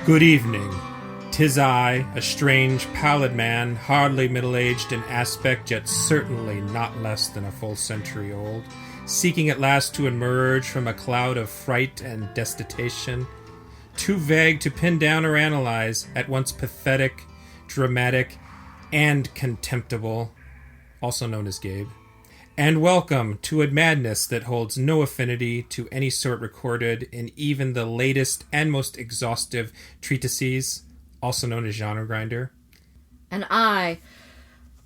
Good evening. 'Tis I, a strange, pallid man, hardly middle-aged in aspect, yet certainly not less than a full century old, seeking at last to emerge from a cloud of fright and destitution, too vague to pin down or analyze, at once pathetic, dramatic, and contemptible, also known as Gabe. And welcome to a madness that holds no affinity to any sort recorded in even the latest and most exhaustive treatises, also known as genre grinder. And I,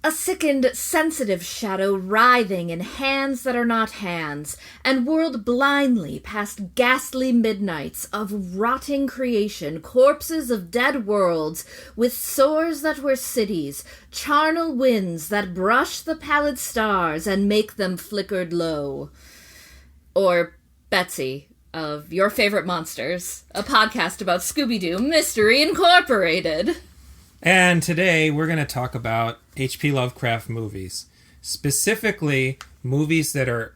a sickened, sensitive shadow writhing in hands that are not hands, and whirled blindly past ghastly midnights of rotting creation, corpses of dead worlds, with sores that were cities, charnel winds that brush the pallid stars and make them flickered low. Or Betsy, of Your Favorite Monsters, a podcast about Scooby-Doo Mystery Incorporated. And today we're going to talk about H.P. Lovecraft movies. Specifically, movies that are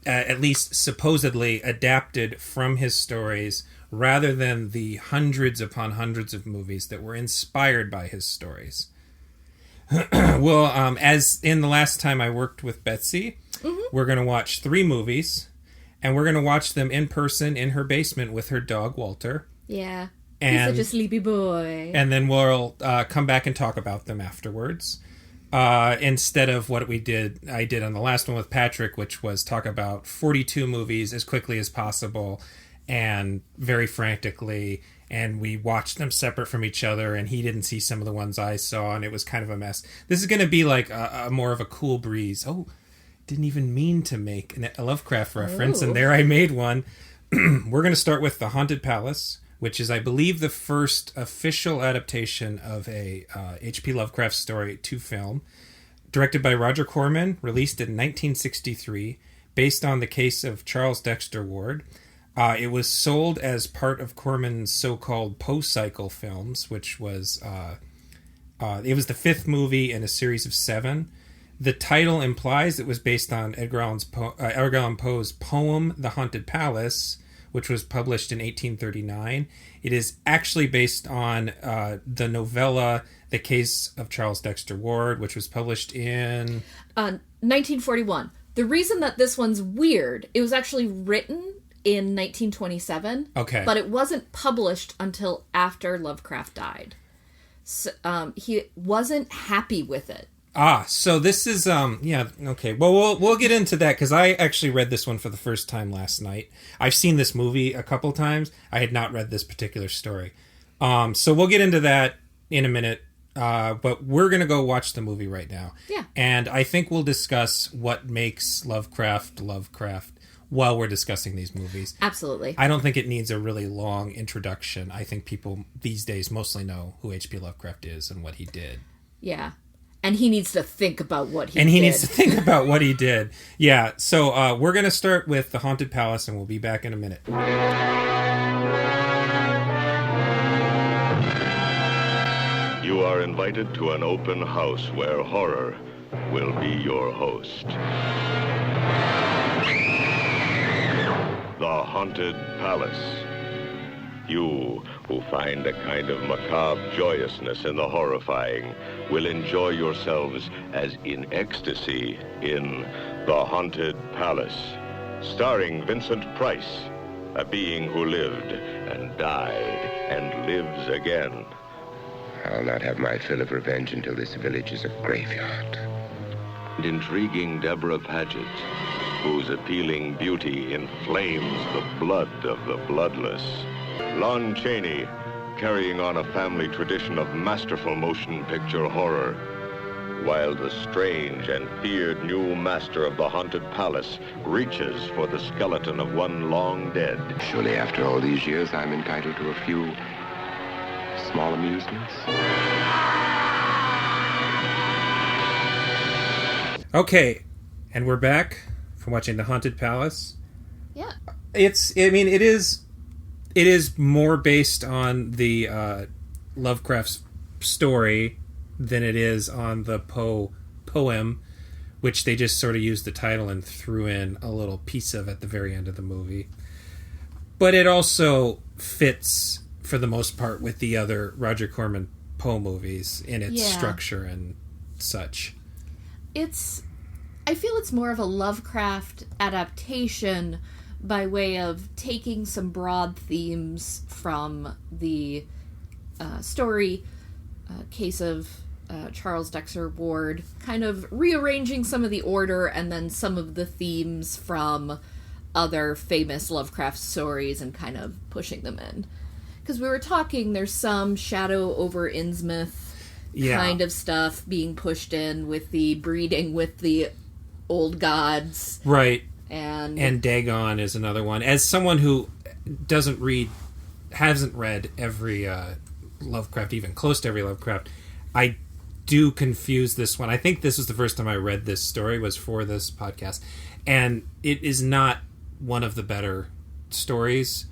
at least supposedly adapted from his stories, rather than the hundreds upon hundreds of movies that were inspired by his stories. Well, as in the last time I worked with Betsy, we're going to watch 3 movies, and we're going to watch them in person in her basement with her dog, Walter. Yeah. And, He's such a sleepy boy. And then we'll come back and talk about them afterwards. Instead of what I did on the last one with Patrick, which was talk about 42 movies as quickly as possible and very frantically. And we watched them separate from each other, and he didn't see some of the ones I saw, and it was kind of a mess. This is going to be like a more of a cool breeze. Oh, didn't even mean to make a Lovecraft reference, and there I made one. We're going to start with The Haunted Palace, which is, I believe, the first official adaptation of a H.P. Lovecraft story to film, directed by Roger Corman, released in 1963, based on the case of Charles Dexter Ward. It was sold as part of Corman's so-called Poe-cycle films, which was it was the 5th movie in a series of 7. The title implies it was based on Edgar Allan Poe's poem, The Haunted Palace, which was published in 1839. It is actually based on the novella The Case of Charles Dexter Ward, which was published in 1941. The reason that this one's weird, it was actually written in 1927. Okay. But it wasn't published until after Lovecraft died. So, he wasn't happy with it. So this is, yeah, okay. Well, we'll get into that, because I actually read this one for the first time last night. I've seen this movie a couple times. I had not read this particular story. So we'll get into that in a minute, but we're going to go watch the movie right now. Yeah. And I think we'll discuss what makes Lovecraft while we're discussing these movies. Absolutely. I don't think it needs a really long introduction. I think people these days mostly know who H.P. Lovecraft is and what he did. Yeah. And he needs to think about what he did. And he needs to think about what he did. Yeah, so we're going to start with The Haunted Palace, and we'll be back in a minute. You are invited to an open house where horror will be your host. The Haunted Palace. You, who find a kind of macabre joyousness in the horrifying, will enjoy yourselves as in ecstasy in The Haunted Palace, starring Vincent Price, a being who lived and died and lives again. I'll not have my fill of revenge until this village is a graveyard. And intriguing Deborah Paget, whose appealing beauty inflames the blood of the bloodless. Lon Chaney, carrying on a family tradition of masterful motion picture horror, while the strange and feared new master of the Haunted Palace reaches for the skeleton of one long dead. Surely after all these years, I'm entitled to a few small amusements. Okay, and we're back from watching The Haunted Palace. Yeah. It is more based on the Lovecraft's story than it is on the Poe poem, which they just sort of used the title and threw in a little piece of at the very end of the movie. But it also fits for the most part, with the other Roger Corman Poe movies in its structure and such. I feel it's more of a Lovecraft adaptation by way of taking some broad themes from the story, case of Charles Dexter Ward, kind of rearranging some of the order and then some of the themes from other famous Lovecraft stories and kind of pushing them in. Because we were talking, there's some Shadow over Innsmouth kind of stuff being pushed in with the breeding with the old gods. Right. And Dagon is another one. As someone who hasn't read every Lovecraft, even close to every Lovecraft, I do confuse this one. I think this was the first time I read this story, was for this podcast. And it is not one of the better stories.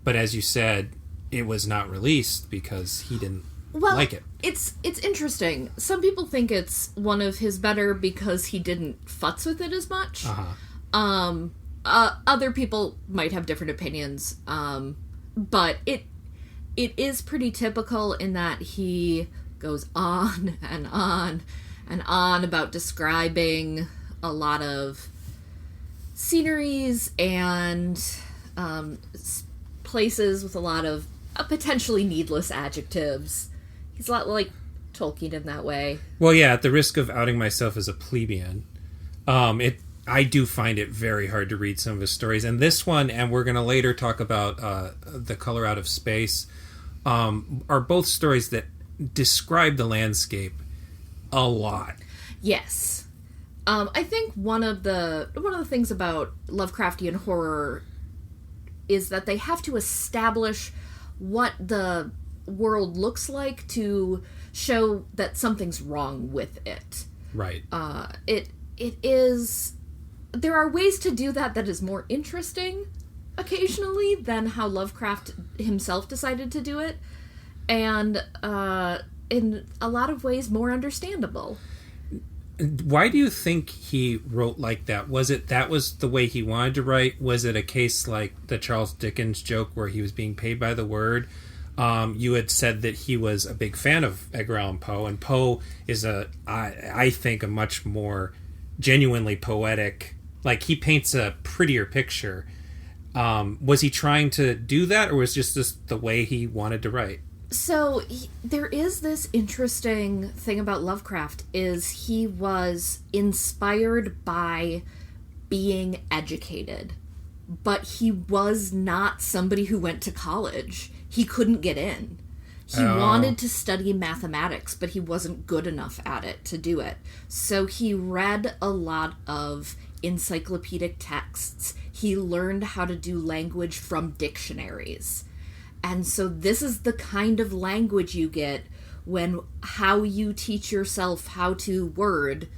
But as you said, it was not released because he didn't like it. It's interesting. Some people think it's one of his better because he didn't futz with it as much. Other people might have different opinions. But it is pretty typical in that he goes on and on and on about describing a lot of sceneries and places with a lot of potentially needless adjectives. He's a lot like Tolkien in that way. Well, yeah, at the risk of outing myself as a plebeian, I do find it very hard to read some of his stories. And this one, and we're going to later talk about The Color Out of Space, are both stories that describe the landscape a lot. Yes. I think one of the things about Lovecraftian horror is that they have to establish what the world looks like to show that something's wrong with it. Right. It is... There are ways to do that is more interesting occasionally than how Lovecraft himself decided to do it, and in a lot of ways more understandable. Why do you think he wrote like that? Was it that was the way he wanted to write? Was it a case like the Charles Dickens joke where he was being paid by the word? You had said that he was a big fan of Edgar Allan Poe, and Poe is I think, a much more genuinely poetic, like he paints a prettier picture. Was he trying to do that, or was just this the way he wanted to write? So there is this interesting thing about Lovecraft is he was inspired by being educated, but he was not somebody who went to college. He couldn't get in. He wanted to study mathematics, but he wasn't good enough at it to do it. So he read a lot of encyclopedic texts. He learned how to do language from dictionaries. And so this is the kind of language you get when how you teach yourself how to word,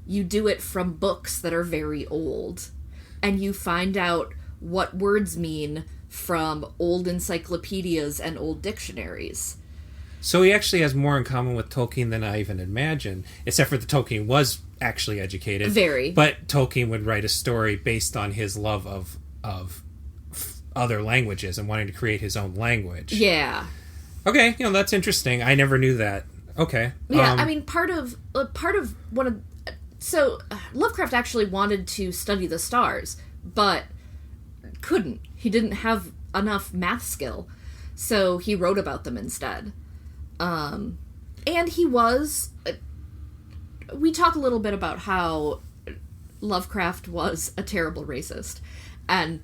you do it from books that are very old. And you find out what words mean from old encyclopedias and old dictionaries. So he actually has more in common with Tolkien than I even imagined, except for that Tolkien was actually educated. Very. But Tolkien would write a story based on his love of other languages and wanting to create his own language. Yeah. Okay, that's interesting. I never knew that. Okay. Yeah, I mean, part of one of... So, Lovecraft actually wanted to study the stars, but couldn't. He didn't have enough math skill, so he wrote about them instead. And he was... We talk a little bit about how Lovecraft was a terrible racist, and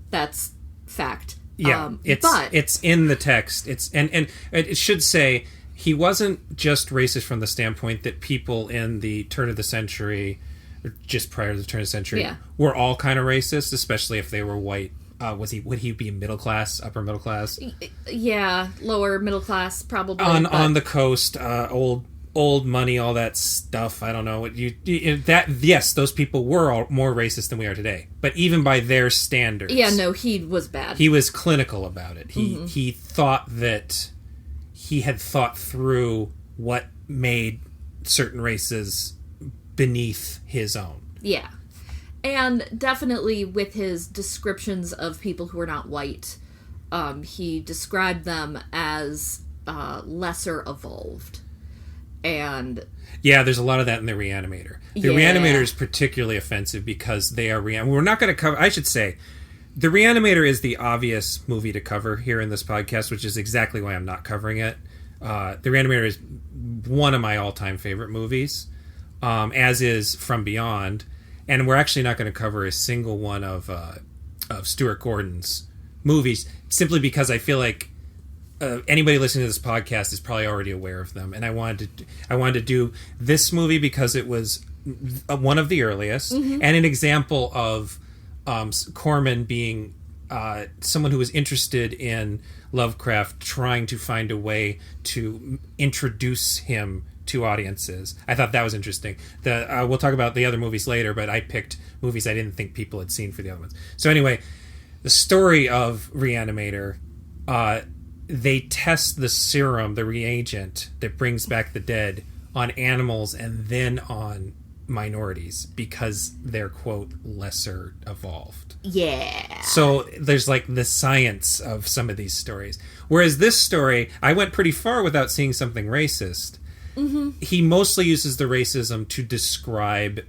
that's fact. Yeah, it's in the text. And it should say he wasn't just racist from the standpoint that people in the turn of the century, or just prior to the turn of the century, were all kind of racist, especially if they were white. Would he be middle class, upper middle class? Yeah, lower middle class probably. On the coast, old money, all that stuff. I don't know yes, those people were all more racist than we are today. But even by their standards, he was bad. He was clinical about it. He thought that he had thought through what made certain races beneath his own. Yeah. And definitely with his descriptions of people who are not white, he described them as lesser evolved. And yeah, there's a lot of that in the Reanimator. The Reanimator is particularly offensive because they are we're not going to cover. I should say, the Reanimator is the obvious movie to cover here in this podcast, which is exactly why I'm not covering it. The Reanimator is one of my all-time favorite movies, as is From Beyond, and we're actually not going to cover a single one of Stuart Gordon's movies, simply because I feel like anybody listening to this podcast is probably already aware of them, and I wanted to do this movie because it was one of the earliest, and an example of Corman being someone who was interested in Lovecraft, trying to find a way to introduce him to audiences. I thought that was interesting. We'll talk about the other movies later, but I picked movies I didn't think people had seen for the other ones. So anyway, the story of Reanimator, they test the serum, the reagent that brings back the dead, on animals and then on minorities because they're, quote, lesser evolved. Yeah. So there's like the science of some of these stories. Whereas this story, I went pretty far without seeing something racist. He mostly uses the racism to describe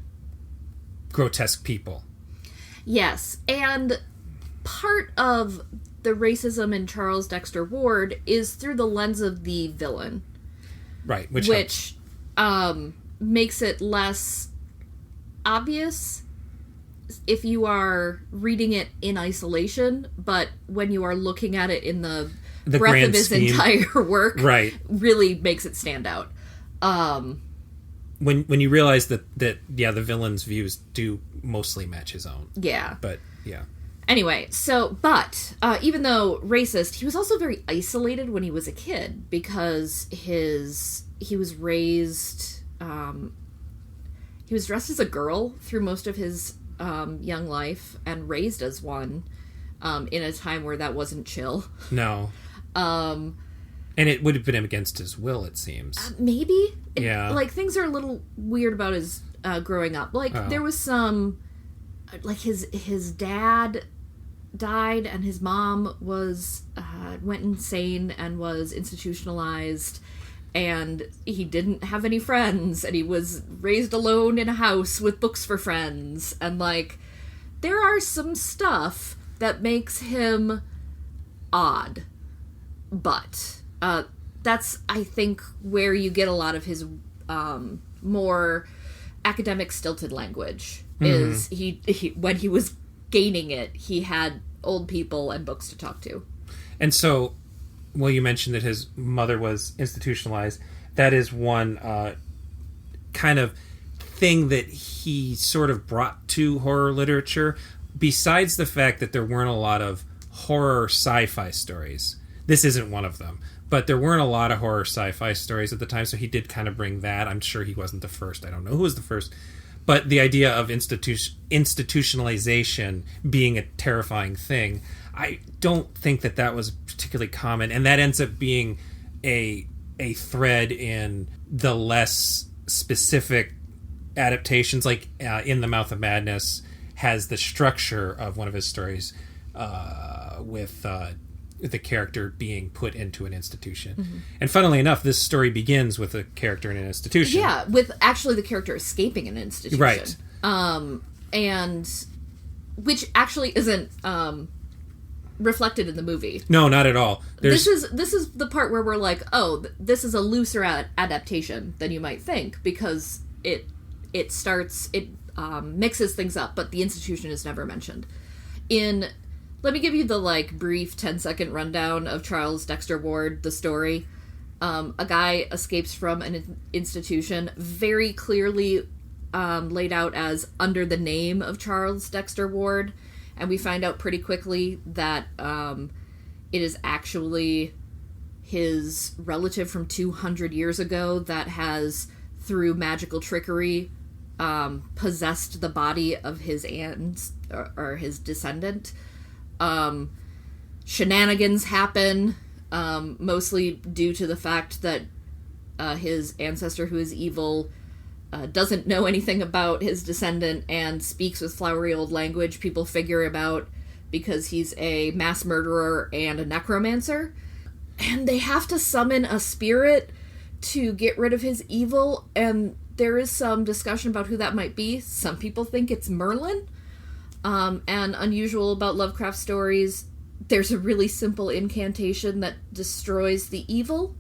grotesque people. Yes, and part of the racism in Charles Dexter Ward is through the lens of the villain. Right, which makes it less obvious if you are reading it in isolation, but when you are looking at it in the breadth of his entire work, right, really makes it stand out. When you realize that the villain's views do mostly match his own. Yeah. But, yeah. Anyway, even though racist, he was also very isolated when he was a kid because he was raised, he was dressed as a girl through most of his young life and raised as one in a time where that wasn't chill. No. And it would have been against his will, it seems. Maybe. Yeah. Like, things are a little weird about his growing up. Like, there was some... Like, his dad died, and his mom was went insane and was institutionalized, and he didn't have any friends, and he was raised alone in a house with books for friends. And, like, there are some stuff that makes him odd. But... that's, I think, where you get a lot of his more academic stilted language. Is he when he was gaining it, he had old people and books to talk to. And so, well, you mentioned that his mother was institutionalized. That is one kind of thing that he sort of brought to horror literature, besides the fact that there weren't a lot of horror sci-fi stories. This isn't one of them. But there weren't a lot of horror sci-fi stories at the time, so he did kind of bring that. I'm sure he wasn't the first. I don't know who was the first. But the idea of institutionalization being a terrifying thing, I don't think that was particularly common. And that ends up being a thread in the less specific adaptations. Like In the Mouth of Madness has the structure of one of his stories with the character being put into an institution. And funnily enough, this story begins with a character in an institution. Yeah, with actually the character escaping an institution. Right. And which actually isn't reflected in the movie. No, not at all. This is the part where we're like, oh, this is a looser adaptation than you might think, because it mixes things up, but the institution is never mentioned. Let me give you the, brief 10-second rundown of Charles Dexter Ward, the story. A guy escapes from an institution, very clearly laid out as under the name of Charles Dexter Ward, and we find out pretty quickly that it is actually his relative from 200 years ago that has, through magical trickery, possessed the body of his aunt, or his descendant. Shenanigans happen, mostly due to the fact that his ancestor, who is evil, doesn't know anything about his descendant and speaks with flowery old language. People figure about because he's a mass murderer and a necromancer. And they have to summon a spirit to get rid of his evil, and there is some discussion about who that might be. Some people think it's Merlin. And unusual about Lovecraft stories, there's a really simple incantation that destroys the evil.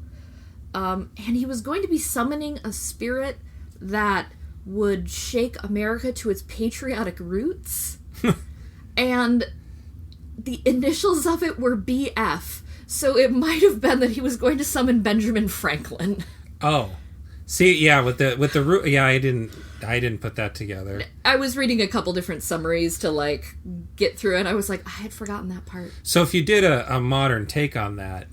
And he was going to be summoning a spirit that would shake America to its patriotic roots. And the initials of it were BF. So it might have been that he was going to summon Benjamin Franklin. Oh. See, yeah, with the root, yeah, I didn't put that together. I was reading a couple different summaries to, like, get through it, and I was like, I had forgotten that part. So if you did a modern take on that...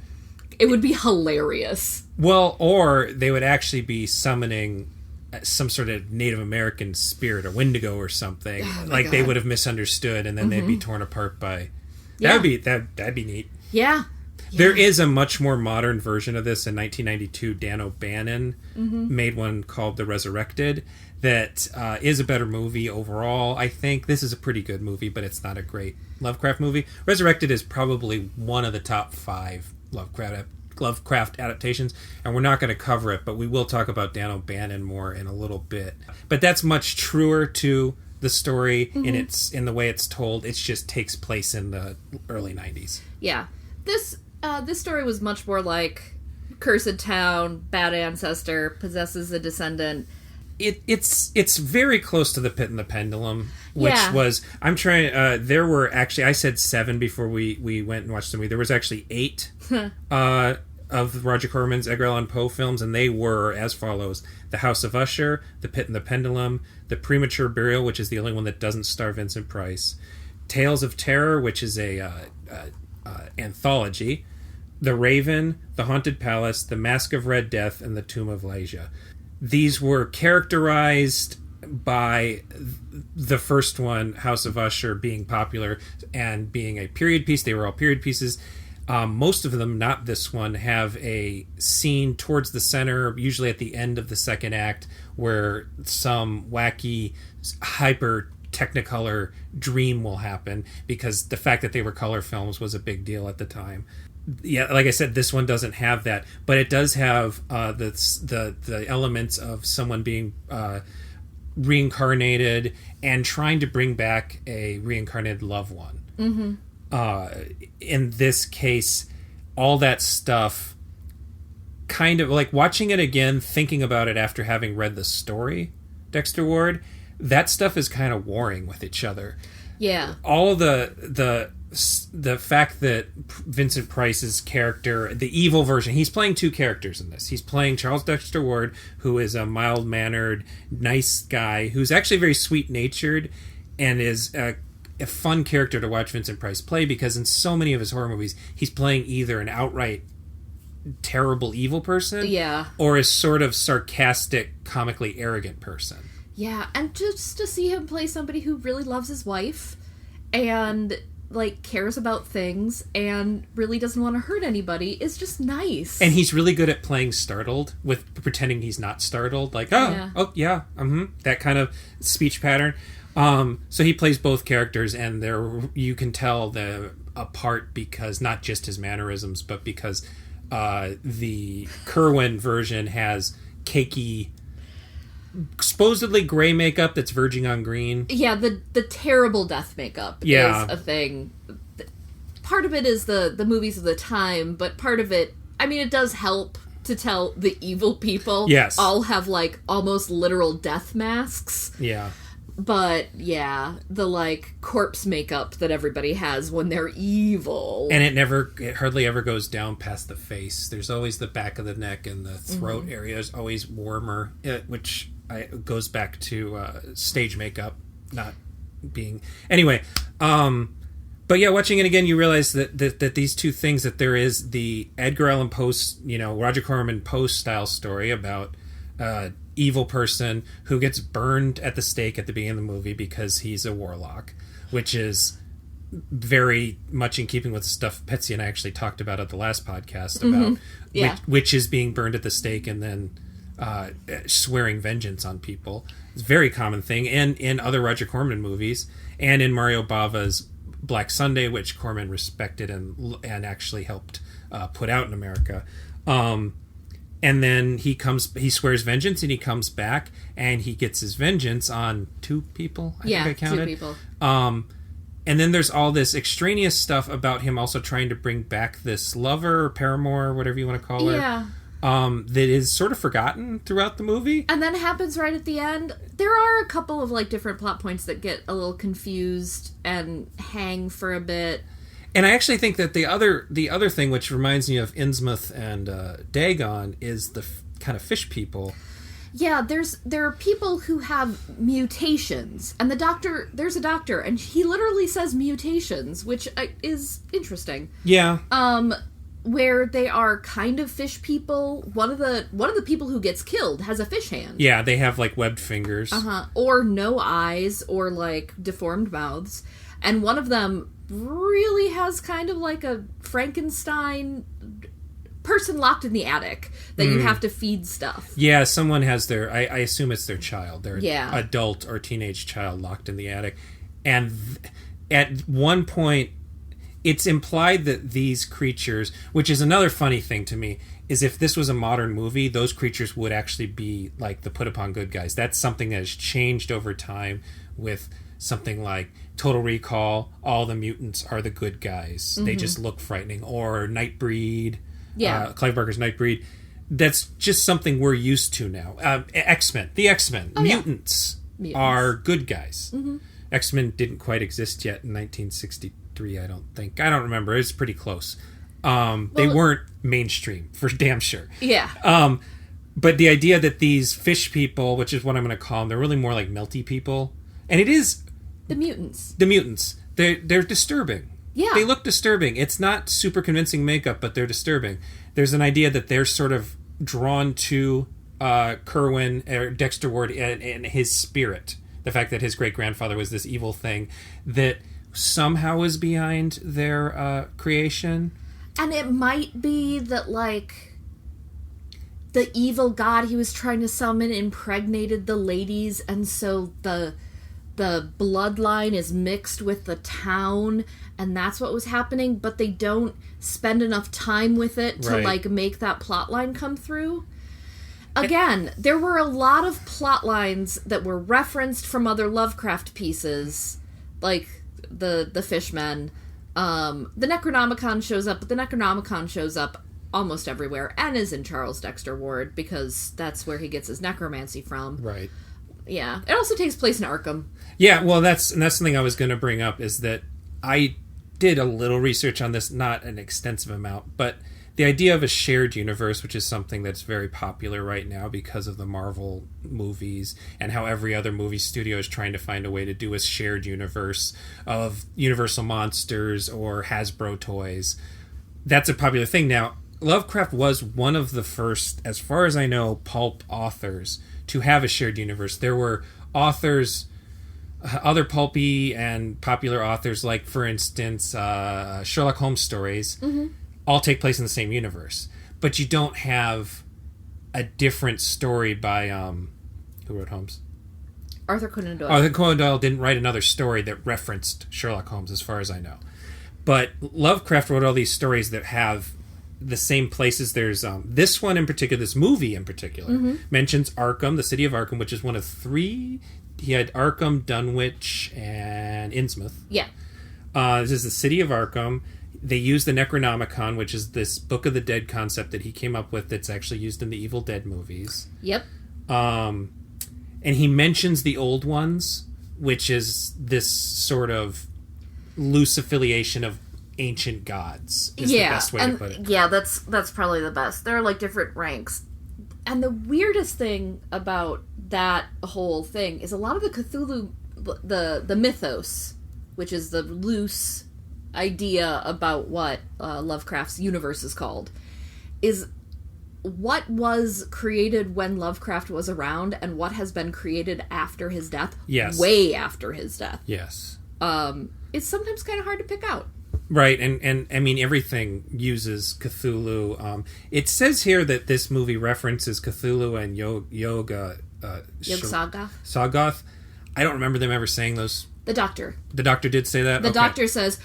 It would be hilarious. Well, or they would actually be summoning some sort of Native American spirit or Wendigo or something. Oh like, God. They would have misunderstood, and then they'd be torn apart by... Yeah. That'd be neat. Yeah. There is a much more modern version of this in 1992. Dan O'Bannon made one called The Resurrected that is a better movie overall. I think this is a pretty good movie, but it's not a great Lovecraft movie. Resurrected is probably one of the top 5 Lovecraft adaptations, and we're not going to cover it, but we will talk about Dan O'Bannon more in a little bit. But that's much truer to the story in the way it's told. It just takes place in the early 90s. Yeah. This story was much more like cursed town, bad ancestor, possesses a descendant. It's very close to The Pit and the Pendulum, which was... I'm trying... there were actually... I said 7 before we went and watched the movie. There was actually 8 of Roger Corman's Edgar Allan Poe films, and they were as follows: The House of Usher, The Pit and the Pendulum, The Premature Burial, which is the only one that doesn't star Vincent Price, Tales of Terror, which is a anthology, The Raven, The Haunted Palace, The Mask of Red Death, and The Tomb of Lygia. These were characterized by the first one, House of Usher, being popular and being a period piece. They were all period pieces. Most of them, not this one, have a scene towards the center, usually at the end of the second act, where some wacky, hyper Technicolor dream will happen, because the fact that they were color films was a big deal at the time. Yeah, like I said, this one doesn't have that, but it does have the elements of someone being reincarnated and trying to bring back a reincarnated loved one. In this case, all that stuff, kind of like watching it again, thinking about it after having read the story, Dexter Ward, that stuff is kind of warring with each other. Yeah. All the fact that Vincent Price's character, the evil version, he's playing 2 characters in this. He's playing Charles Dexter Ward, who is a mild-mannered, nice guy, who's actually very sweet-natured, and is a fun character to watch Vincent Price play, because in so many of his horror movies, he's playing either an outright terrible evil person, or a sort of sarcastic, comically arrogant person. Yeah, and just to see him play somebody who really loves his wife and, like, cares about things and really doesn't want to hurt anybody is just nice. And he's really good at playing startled, with pretending he's not startled. Like, that kind of speech pattern. So he plays both characters, and you can tell they're apart because not just his mannerisms, but because the Kerwin version has cakey, supposedly gray makeup that's verging on green. Yeah, the terrible death makeup is a thing. Part of it is the movies of the time, but part of it, I mean, it does help to tell the evil people all have, like, almost literal death masks. Yeah. But, yeah, the, like, corpse makeup that everybody has when they're evil. And it hardly ever goes down past the face. There's always the back of the neck, and the throat area is always warmer, which goes back to stage makeup not being... Anyway, but yeah, watching it again, you realize that these 2 things, that there is the Edgar Allan Poe, Roger Corman Poe style story about evil person who gets burned at the stake at the beginning of the movie because he's a warlock, which is very much in keeping with stuff Betsy and I actually talked about at the last podcast about witches being burned at the stake and then swearing vengeance on people. It's a very common thing in other Roger Corman movies, and in Mario Bava's Black Sunday, which Corman respected and actually helped put out in America. And then he swears vengeance, and he comes back, and he gets his vengeance on 2 people. I think I counted. 2 people. And then there's all this extraneous stuff about him also trying to bring back this lover or paramour, or whatever you want to call her. Yeah. That is sort of forgotten throughout the movie. And then happens right at the end. There are a couple of like different plot points that get a little confused and hang for a bit. And I actually think that the other thing, which reminds me of Innsmouth and Dagon, is the kind of fish people. Yeah, there are people who have mutations, and there's a doctor, and he literally says mutations, which is interesting. Yeah. Where they are kind of fish people. One of the people who gets killed has a fish hand. Yeah, they have like webbed fingers. Or no eyes, or like deformed mouths. And one of them really has kind of like a Frankenstein person locked in the attic that you have to feed stuff. Yeah, someone has I assume it's their child, their Yeah. adult or teenage child locked in the attic. And at one point, it's implied that these creatures, which is another funny thing to me, is if this was a modern movie, those creatures would actually be like the put upon good guys. That's something that has changed over time with something like Total Recall. All the mutants are the good guys. They just look frightening. Or Nightbreed. Yeah. Clive Barker's Nightbreed. That's just something we're used to now. X-Men. The X-Men. Mutants are good guys. Mm-hmm. X-Men didn't quite exist yet in 1963, I don't think. I don't remember. It was pretty close. They weren't mainstream, for damn sure. Yeah. But the idea that these fish people, which is what I'm going to call them, they're really more like melty people. And it is... The mutants. The mutants. They're disturbing. Yeah. They look disturbing. It's not super convincing makeup, but they're disturbing. There's an idea that they're sort of drawn to Kerwin, or Dexter Ward, and his spirit. The fact that his great-grandfather was this evil thing that somehow is behind their creation. And it might be that, like, the evil god he was trying to summon impregnated the ladies, and so the bloodline is mixed with the town, and that's what was happening, but they don't spend enough time with it to, like, make that plot line come through. Again, there were a lot of plot lines that were referenced from other Lovecraft pieces, like the Fishmen. The Necronomicon shows up, but the Necronomicon shows up almost everywhere, and is in Charles Dexter Ward, because that's where he gets his necromancy from. Right. Yeah. It also takes place in Arkham. Yeah, well, that's something I was going to bring up, is that I did a little research on this, not an extensive amount, but the idea of a shared universe, which is something that's very popular right now because of the Marvel movies and how every other movie studio is trying to find a way to do a shared universe of Universal monsters or Hasbro toys. That's a popular thing now. Lovecraft was one of the first, as far as I know, pulp authors to have a shared universe. There were authors, other pulpy and popular authors, like, for instance, Sherlock Holmes stories, all take place in the same universe. But you don't have a different story by, who wrote Holmes? Arthur Conan Doyle. Arthur Conan Doyle didn't write another story that referenced Sherlock Holmes, as far as I know. But Lovecraft wrote all these stories that have the same places. There's this one in particular, this movie in particular, mentions Arkham, the city of Arkham, which is one of 3. He had Arkham, Dunwich, and Innsmouth. Yeah. This is the city of Arkham. They use the Necronomicon, which is this Book of the Dead concept that he came up with that's actually used in the Evil Dead movies. Yep. And he mentions the old ones, which is this sort of loose affiliation of ancient gods, is the best way to put it. Yeah, that's probably the best. There are, like, different ranks. And the weirdest thing about that whole thing is a lot of the Cthulhu, the mythos, which is the loose idea about what Lovecraft's universe is called, is what was created when Lovecraft was around and what has been created after his death. Yes. Way after his death. Yes. It's sometimes kind of hard to pick out. Right, and I mean, everything uses Cthulhu. It says here that this movie references Cthulhu and Yog-Sothoth. Yog-Sothoth. Sothoth. I don't remember them ever saying those The doctor. The doctor did say that? The doctor says,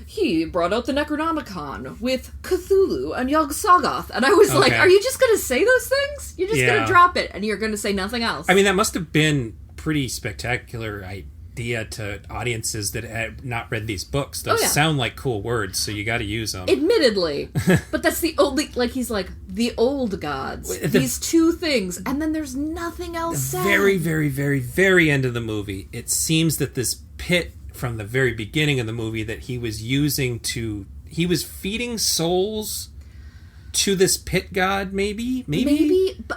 he brought out the Necronomicon with Cthulhu and Yog-Sothoth. And I was like, are you just going to say those things? You're just going to drop it and you're going to say nothing else. I mean, that must have been pretty spectacular idea to audiences that had not read these books. Those sound like cool words, so you got to use them. Admittedly. But that's the only, like, he's like, the old gods. These two things. And then there's nothing else said. Very, very, very, very end of the movie, it seems that this pit from the very beginning of the movie that he was using he was feeding souls to this pit god, maybe?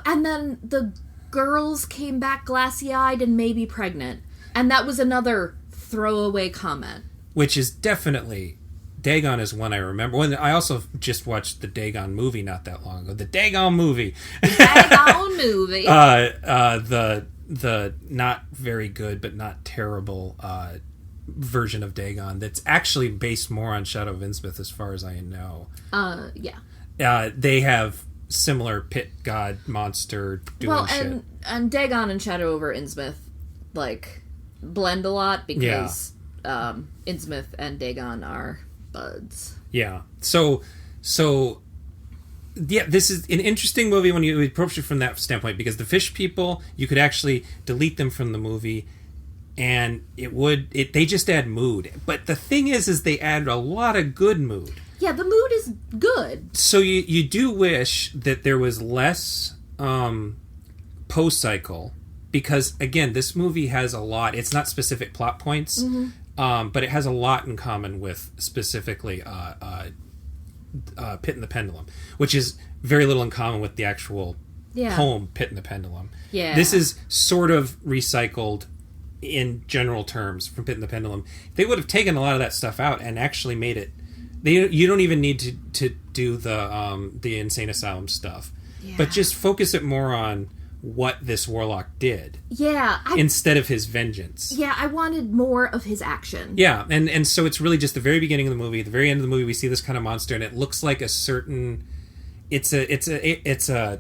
And then the girls came back glassy-eyed and maybe pregnant. And that was another throwaway comment. Which is definitely... Dagon is one I remember. I also just watched the Dagon movie not that long ago. The Dagon movie. The not very good but not terrible version of Dagon that's actually based more on Shadow of Innsmouth as far as I know. They have similar pit god monster doing shit. And Dagon and Shadow over Innsmouth like blend a lot because Innsmouth and Dagon are buds. Yeah. So this is an interesting movie when you approach it from that standpoint, because the fish people, you could actually delete them from the movie and they just add mood. But the thing is they add a lot of good mood. Yeah, the mood is good. So you do wish that there was less post-cycle, because, again, this movie has a lot. It's not specific plot points, but it has a lot in common with specifically Pit and the Pendulum, which is very little in common with the actual poem Pit and the Pendulum. Yeah. This is sort of recycled in general terms from Pit and the Pendulum. They would have taken a lot of that stuff out and actually made it... You don't even need to do the Insane Asylum stuff, but just focus it more on what this warlock did. Yeah. Instead of his vengeance. Yeah, I wanted more of his action. Yeah, and so it's really just the very beginning of the movie. At the very end of the movie, we see this kind of monster, and it looks like a certain... It's a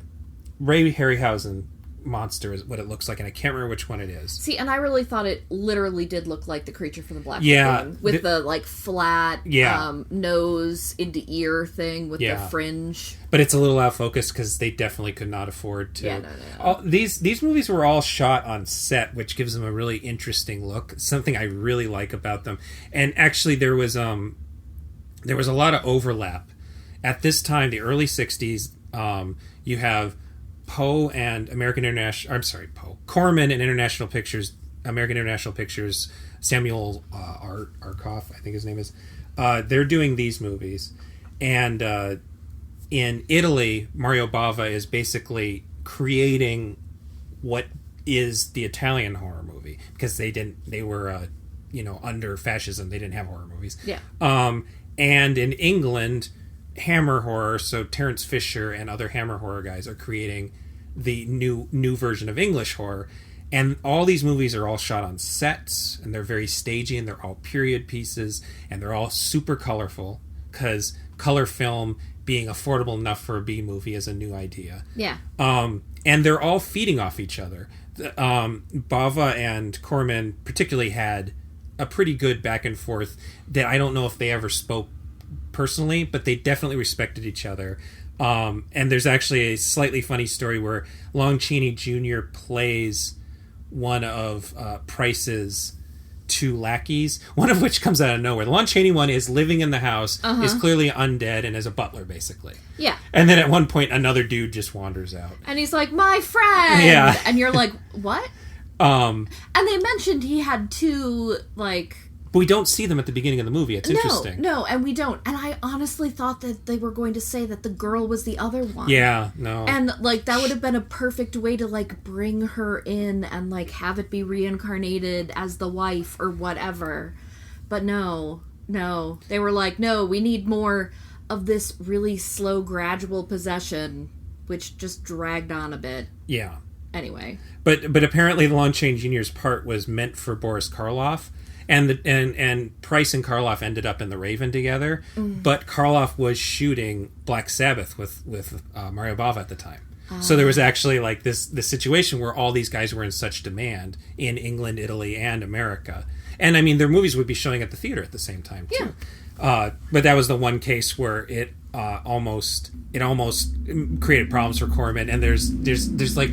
Ray Harryhausen monster is what it looks like, and I can't remember which one it is. See, and I really thought it literally did look like the creature from the Black Lagoon, with the like flat nose into ear thing with the fringe. But it's a little out of focus because they definitely could not afford to. Yeah, no. These movies were all shot on set, which gives them a really interesting look. Something I really like about them. And actually, there was a lot of overlap at this time, the early '60s. You have Corman and International Pictures, American International Pictures, Samuel Arkoff, I think his name is. They're doing these movies. And in Italy, Mario Bava is basically creating what is the Italian horror movie, because they were under fascism. They didn't have horror movies. Yeah. And in England, Hammer horror, so Terence Fisher and other Hammer horror guys are creating the new version of English horror, and all these movies are all shot on sets, and they're very stagey, and they're all period pieces, and they're all super colorful, because color film being affordable enough for a B movie is a new idea. Yeah. And they're all feeding off each other. Bava and Corman particularly had a pretty good back and forth that I don't know if they ever spoke personally, but they definitely respected each other. And there's actually a slightly funny story where Lon Chaney Jr. plays one of Price's two lackeys, one of which comes out of nowhere. The Lon Chaney one is living in the house, is clearly undead, and is a butler, basically. Yeah. And then at one point, another dude just wanders out. And he's like, my friend! Yeah. And you're like, what? And they mentioned he had two, like... But we don't see them at the beginning of the movie. It's interesting. No, and we don't. And I honestly thought that they were going to say that the girl was the other one. Yeah, no. And, like, that would have been a perfect way to, like, bring her in and, like, have it be reincarnated as the wife or whatever. But no. They were like, no, we need more of this really slow, gradual possession, which just dragged on a bit. Yeah. Anyway. But apparently the Lon Chaney Jr.'s part was meant for Boris Karloff. And Price and Karloff ended up in The Raven together, but Karloff was shooting Black Sabbath with Mario Bava at the time. So there was actually like this situation where all these guys were in such demand in England, Italy, and America And I mean, their movies would be showing at the theater at the same time too. But that was the one case where it almost created problems for Corman. And there's like,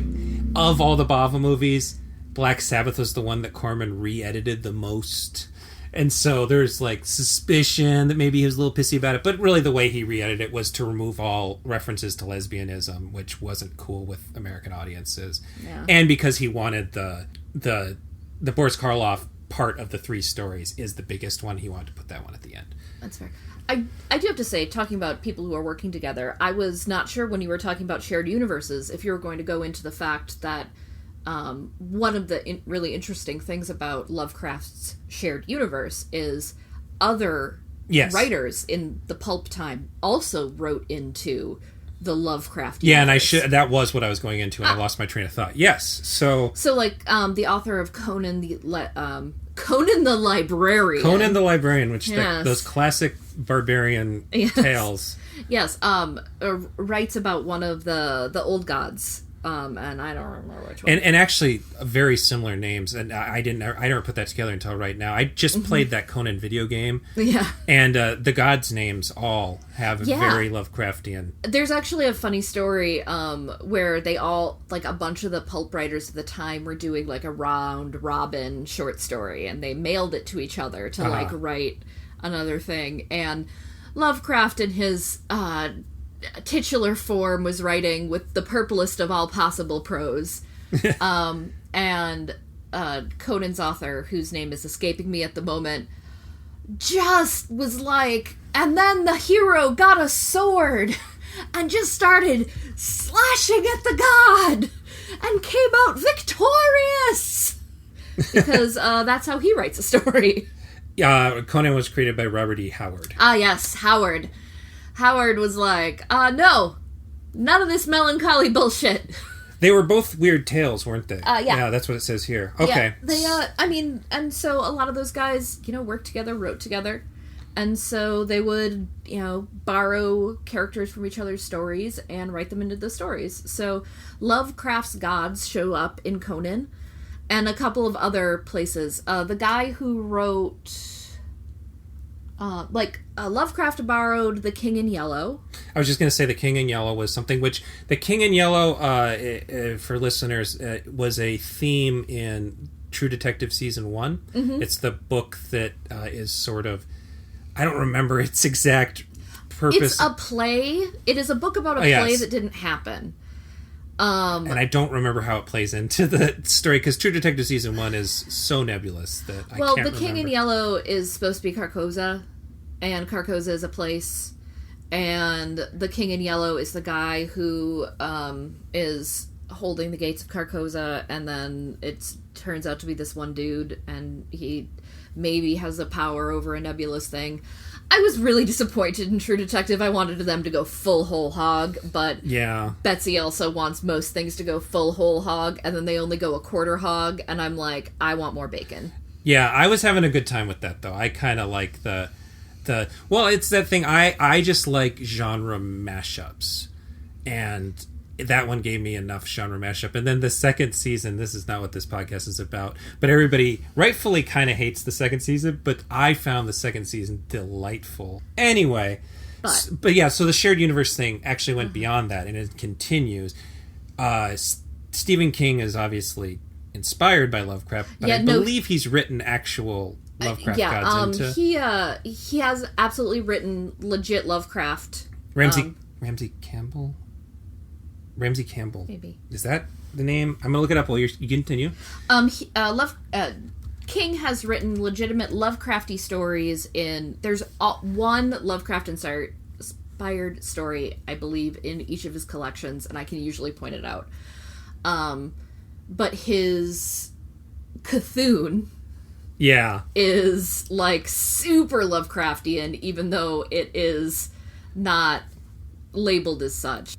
of all the Bava movies, Black Sabbath was the one that Corman re-edited the most. And so there's like suspicion that maybe he was a little pissy about it, but really the way he re-edited it was to remove all references to lesbianism, which wasn't cool with American audiences. Yeah. And because he wanted the Boris Karloff part of the 3 stories is the biggest one, he wanted to put that one at the end. That's fair. I do have to say, talking about people who are working together, I was not sure when you were talking about shared universes if you were going to go into the fact that one of the really interesting things about Lovecraft's shared universe is other writers in the pulp time also wrote into the Lovecraft universe. And that was what I was going into, and I lost my train of thought. Yes, so like the author of Conan the Librarian. Conan the Librarian, which those classic barbarian tales. Yes, writes about one of the old gods. And I don't remember which one. And actually, very similar names. And I never put that together until right now. I just played that Conan video game. Yeah. And the gods' names all have very Lovecraftian. There's actually a funny story where they all, like a bunch of the pulp writers at the time were doing like a round robin short story, and they mailed it to each other to like write another thing. And Lovecraft in his titular form was writing with the purplest of all possible prose. And Conan's author, whose name is escaping me at the moment, just was like, and then the hero got a sword and just started slashing at the god and came out victorious, because that's how he writes a story. Conan was created by Robert E. Howard. Yes, Howard. Howard was like, no, none of this melancholy bullshit. They were both weird tales, weren't they? Yeah, that's what it says here. Okay. Yeah, and so a lot of those guys, worked together, wrote together. And so they would, borrow characters from each other's stories and write them into the stories. So Lovecraft's gods show up in Conan and a couple of other places. The guy who wrote... Lovecraft borrowed The King in Yellow. I was just going to say The King in Yellow was something which... The King in Yellow, for listeners, was a theme in True Detective Season 1. Mm-hmm. It's the book that is sort of... I don't remember its exact purpose. It's a play. It is a book about a play that didn't happen. And I don't remember how it plays into the story, because True Detective Season 1 is so nebulous that I can't remember. Well, The King in Yellow is supposed to be Carcosa, and Carcosa is a place, and the King in Yellow is the guy who is holding the gates of Carcosa, and then it turns out to be this one dude, and he maybe has a power over a nebulous thing. I was really disappointed in True Detective. I wanted them to go full whole hog, but Betsy also wants most things to go full whole hog, and then they only go a quarter hog, and I'm like, I want more bacon. Yeah, I was having a good time with that, though. I kind of like well, it's that thing, I just like genre mashups, and that one gave me enough genre mashup. And then the second season, this is not what this podcast is about, but everybody rightfully kind of hates the second season, but I found the second season delightful. Anyway, but yeah, so the shared universe thing actually went beyond that, and it continues. Stephen King is obviously inspired by Lovecraft, but I believe he's written actual Lovecraft gods into... He has absolutely written legit Lovecraft. Ramsey Campbell? Ramsey Campbell. Maybe. Is that the name? I'm going to look it up while you continue. King has written legitimate Lovecrafty stories there's one Lovecraft-inspired story, I believe, in each of his collections, and I can usually point it out. But his Cthulhu is, like, super Lovecraftian, even though it is not labeled as such.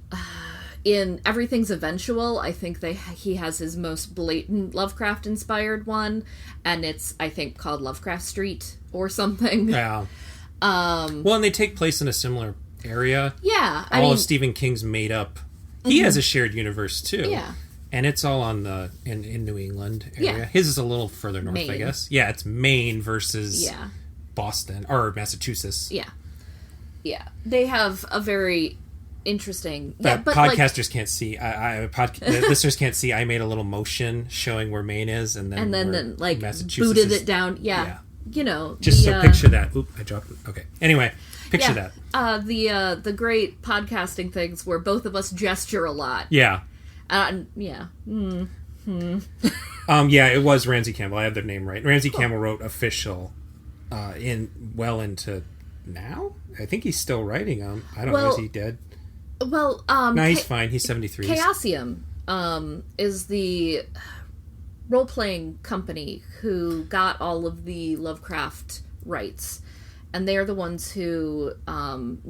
In Everything's Eventual, I think he has his most blatant Lovecraft-inspired one, and it's, I think, called Lovecraft Street or something. Yeah. Well, and they take place in a similar area. Yeah. All of Stephen King's made up. He has a shared universe, too. Yeah. And it's all on in New England area. Yeah. His is a little further north, Maine. I guess. Yeah, it's Maine versus Boston or Massachusetts. Yeah. Yeah. They have a very interesting... But but podcasters can't see. The listeners can't see. I made a little motion showing where Maine is, and then like Massachusetts booted is, it down. Yeah. You know. Just so picture that. Oop, I dropped it. Okay. Anyway, picture that. The great podcasting things where both of us gesture a lot. Yeah. Yeah. Yeah, it was Ramsey Campbell. I have their name right. Ramsey Campbell wrote Official into now. I think he's still writing them. I don't know. Is he dead? Well, no, he's fine. He's 73. Chaosium is the role-playing company who got all of the Lovecraft rights, and they are the ones who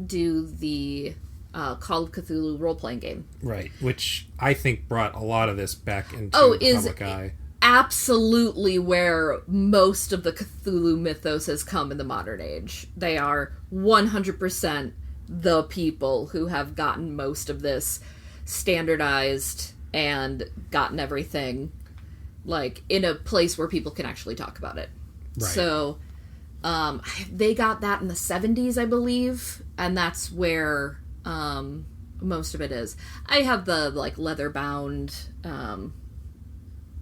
do the Call of Cthulhu role-playing game. Right, which I think brought a lot of this back into the public eye. Absolutely where most of the Cthulhu mythos has come in the modern age. They are 100% the people who have gotten most of this standardized and gotten everything like in a place where people can actually talk about it. Right. So they got that in the 70s, I believe, and that's where most of it is. I have the like leather bound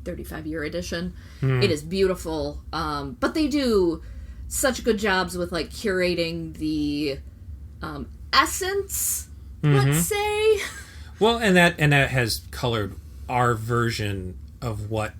35-year edition. It is beautiful, but they do such good jobs with like curating the essence, let's say. Well, and that has colored our version of what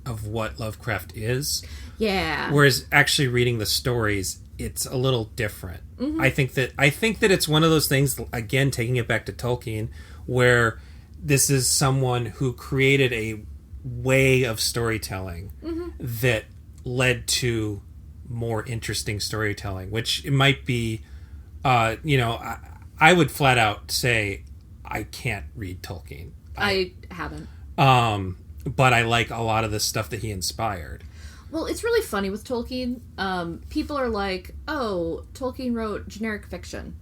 Lovecraft is. Yeah. Whereas actually reading the stories, it's a little different. I think that it's one of those things, again, taking it back to Tolkien, where this is someone who created a way of storytelling that led to more interesting storytelling, which it might be, I would flat out say I can't read Tolkien. I haven't. But I like a lot of the stuff that he inspired. Well, it's really funny with Tolkien. People are like, oh, Tolkien wrote generic fiction.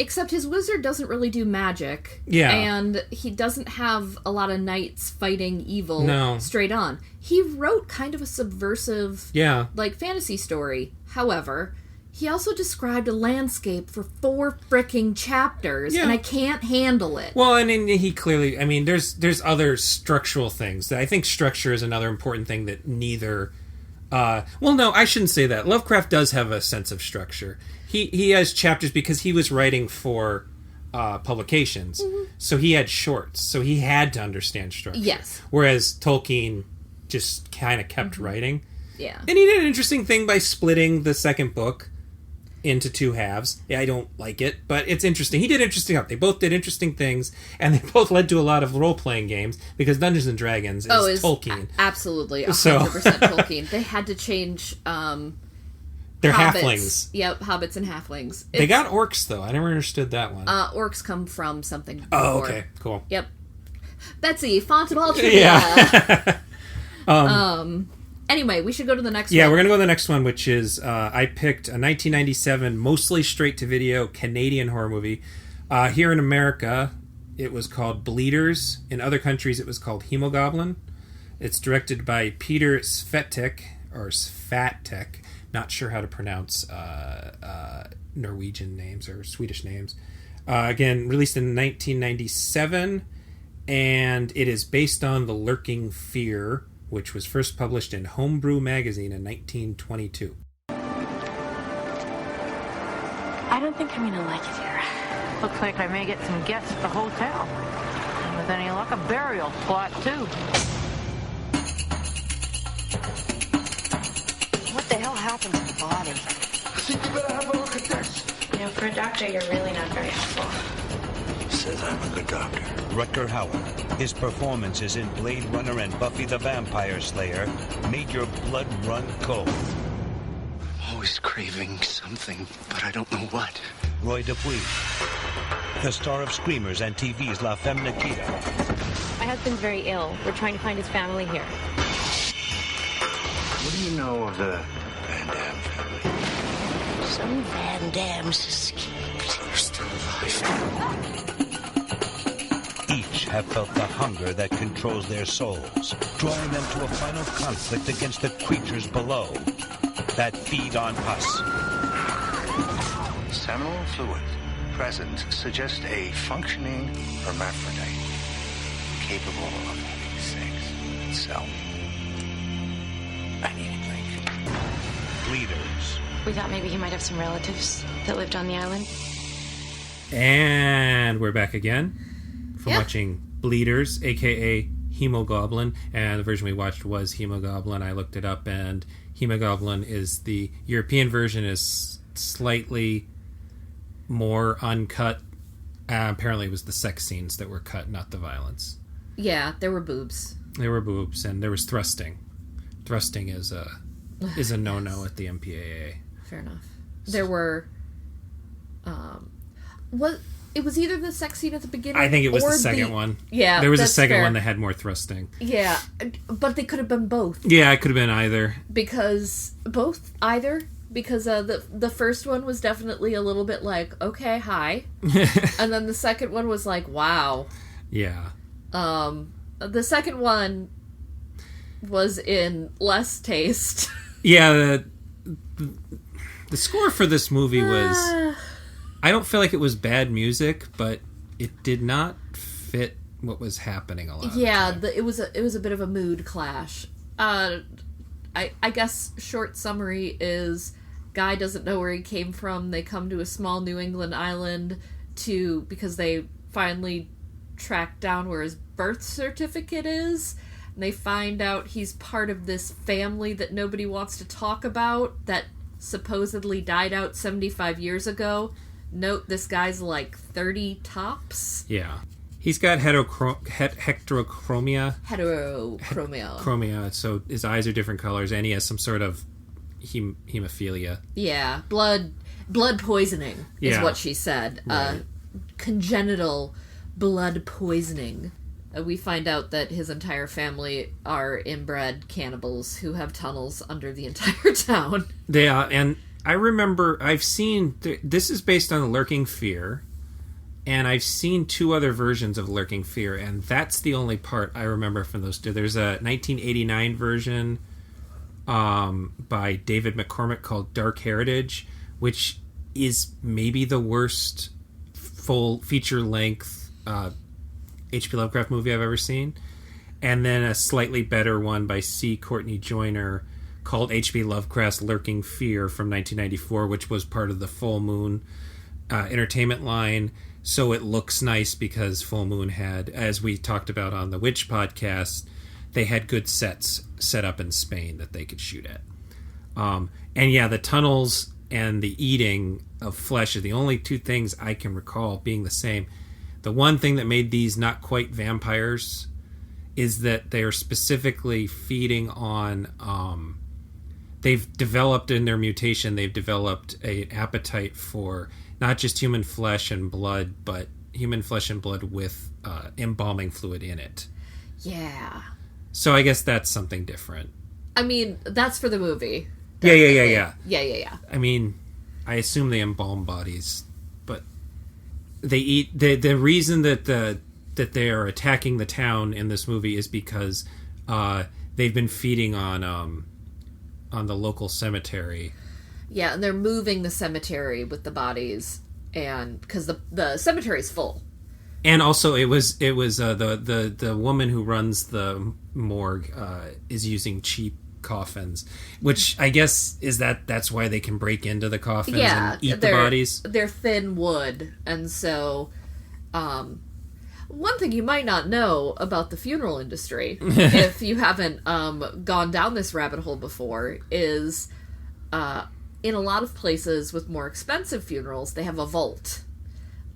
Except his wizard doesn't really do magic. Yeah. And he doesn't have a lot of knights fighting evil straight on. He wrote kind of a subversive, like, fantasy story. However, he also described a landscape for 4 fricking chapters, and I can't handle it. Well, and he clearly, I mean, there's other structural things. I think structure is another important thing that neither... well, no, I shouldn't say that. Lovecraft does have a sense of structure. He has chapters because he was writing for publications, so he had shorts, so he had to understand structure. Yes. Whereas Tolkien just kind of kept writing. Yeah. And he did an interesting thing by splitting the second book into 2 halves. Yeah, I don't like it, but it's interesting. He did interesting stuff. They both did interesting things, and they both led to a lot of role-playing games, because Dungeons & Dragons is Tolkien. Absolutely, 100% Tolkien. They had to change... they're hobbits. Halflings. Yep, hobbits and halflings. They got orcs, though. I never understood that one. Orcs come from something before. Oh, okay. Cool. Yep. Betsy, font of all trivia. Yeah. Anyway, we should go to the next one. Yeah, we're going to go to the next one, which is, I picked a 1997, mostly straight-to-video Canadian horror movie. Here in America, it was called Bleeders. In other countries, it was called Hemoglobin. It's directed by Peter Svatek, or Svatek. Not sure how to pronounce Norwegian names or Swedish names. Again, released in 1997, and it is based on The Lurking Fear, which was first published in Homebrew magazine in 1922. I don't think I'm gonna like it here. Looks like I may get some guests at the hotel. And with any luck, a burial plot, too. What the hell happened to the body? I think you better have a look at this. You know, for a doctor, you're really not very helpful. Says I'm a good doctor. Rutger Hauer. His performances in Blade Runner and Buffy the Vampire Slayer made your blood run cold. I'm always craving something, but I don't know what. Roy Dupuis. The star of Screamers and TV's La Femme Nikita. My husband's very ill. We're trying to find his family here. What do you know of the Van Damme family? Some Van Dammes escaped. They're still alive. Each have felt the hunger that controls their souls, drawing them to a final conflict against the creatures below that feed on us. Seminal fluid present suggests a functioning hermaphrodite capable of having sex itself. I need a drink. Bleeders. We thought maybe he might have some relatives that lived on the island. And we're back again from watching Bleeders, aka Hemoglobin, and the version we watched was Hemoglobin. I looked it up, and Hemoglobin is the European version, is slightly more uncut. Apparently it was the sex scenes that were cut, not the violence. Yeah, there were boobs. There were boobs, and there was thrusting. Thrusting is a no-no at the MPAA. Fair enough. There were it was either the sex scene at the beginning, I think it was the second one. Yeah, there was a second one that had more thrusting. Yeah, but they could have been both. Yeah, it could have been either. Because the first one was definitely a little bit like, okay, hi. And then the second one was like, wow. Yeah. The second one was in less taste. Yeah, the score for this movie was... I don't feel like it was bad music, but it did not fit what was happening a lot of the time. It was a bit of a mood clash. I guess short summary is guy doesn't know where he came from. They come to a small New England island because they finally track down where his birth certificate is. And they find out he's part of this family that nobody wants to talk about that supposedly died out 75 years ago. Note, this guy's like 30 tops. Yeah. He's got heterochromia. Heterochromia, so his eyes are different colors, and he has some sort of hemophilia. Yeah, blood poisoning is what she said. Right. Congenital blood poisoning. We find out that his entire family are inbred cannibals who have tunnels under the entire town. Yeah, and I remember I've seen... this is based on Lurking Fear, and I've seen two other versions of Lurking Fear, and that's the only part I remember from those two. There's a 1989 version by David McCormick called Dark Heritage, which is maybe the worst full feature-length H.P. Lovecraft movie I've ever seen. And then a slightly better one by C. Courtney Joyner called H.P. Lovecraft's Lurking Fear from 1994, which was part of the Full Moon entertainment line. So it looks nice because Full Moon had, as we talked about on the Witch podcast, they had good sets set up in Spain that they could shoot at. And yeah, the tunnels and the eating of flesh are the only two things I can recall being the same. The one thing that made these not quite vampires is that they're specifically feeding on... they've developed in their mutation, they've developed an appetite for not just human flesh and blood, but human flesh and blood with embalming fluid in it. Yeah. So I guess that's something different. I mean, that's for the movie. Yeah. Yeah. I mean, I assume they embalm bodies, but they eat... The reason that that they are attacking the town in this movie is because they've been feeding on the local cemetery. Yeah, and they're moving the cemetery with the bodies, and because the cemetery's full. And also, it was the woman who runs the morgue is using cheap coffins, which I guess is that's why they can break into the coffins and eat the bodies. They're thin wood, and so one thing you might not know about the funeral industry, if you haven't gone down this rabbit hole before, is in a lot of places with more expensive funerals, they have a vault.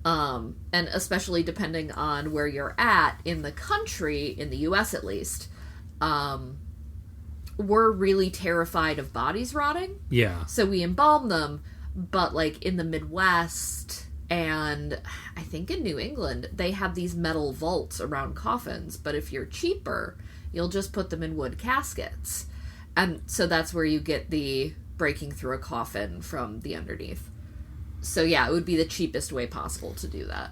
And especially depending on where you're at in the country, in the U.S. at least, we're really terrified of bodies rotting. Yeah. So we embalm them, but like in the Midwest and I think in New England, they have these metal vaults around coffins, but if you're cheaper, you'll just put them in wood caskets. And so that's where you get the breaking through a coffin from the underneath. So yeah, it would be the cheapest way possible to do that.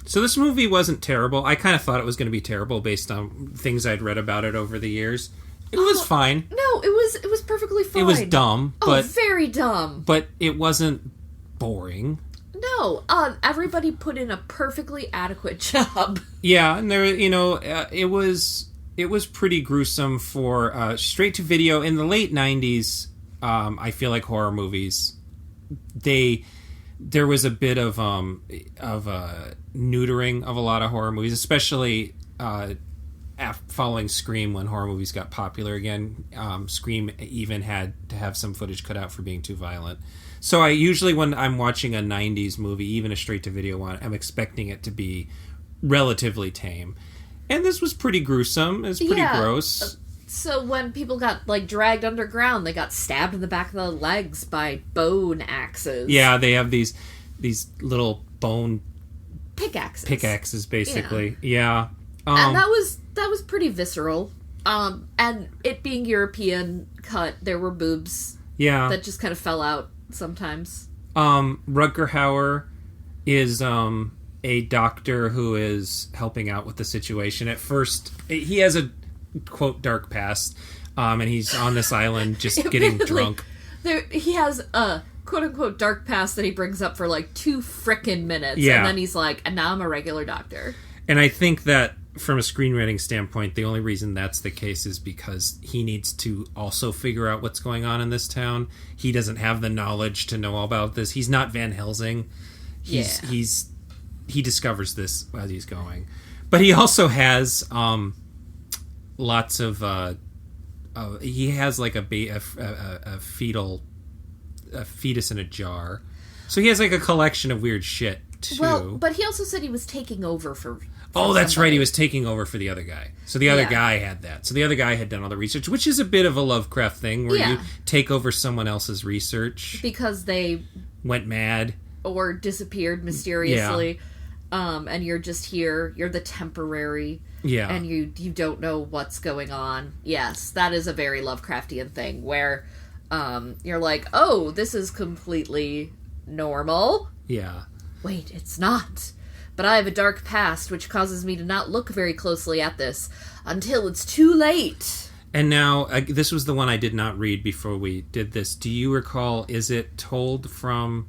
So this movie wasn't terrible. I kind of thought it was going to be terrible based on things I'd read about it over the years. It was fine. No, it was perfectly fine. It was dumb, but very dumb. But it wasn't boring. No, everybody put in a perfectly adequate job. Yeah, and there, it was pretty gruesome for straight to video in the late 90s. I feel like horror movies, there was a bit of neutering of a lot of horror movies, especially following Scream, when horror movies got popular again. Scream even had to have some footage cut out for being too violent. So I usually, when I'm watching a 90s movie, even a straight-to-video one, I'm expecting it to be relatively tame. And this was pretty gruesome. It was pretty gross. So when people got, dragged underground, they got stabbed in the back of the legs by bone axes. Yeah, they have these little bone... Pickaxes, basically. Yeah. And that was pretty visceral. And it being European cut, there were boobs that just kind of fell out sometimes. Rutger Hauer is a doctor who is helping out with the situation. At first, he has a, quote, dark past, and he's on this island just getting drunk. He has a quote-unquote dark past that he brings up for 2 frickin' minutes, and then he's like, and now I'm a regular doctor. And I think that from a screenwriting standpoint, the only reason that's the case is because he needs to also figure out what's going on in this town. He doesn't have the knowledge to know all about this. He's not Van Helsing. He discovers this as he's going. But he also has lots of he has a fetus in a jar. So he has a collection of weird shit too. Well, but he also said he was taking over for that's right. He was taking over for the other guy. So the other guy had that. So the other guy had done all the research, which is a bit of a Lovecraft thing, where you take over someone else's research. Because they went mad. Or disappeared mysteriously. Yeah. And you're just here. You're the temporary. Yeah. And you don't know what's going on. Yes, that is a very Lovecraftian thing, where you're like, oh, this is completely normal. Yeah. Wait, it's not. But I have a dark past, which causes me to not look very closely at this until it's too late. And now, this was the one I did not read before we did this. Do you recall, is it told from...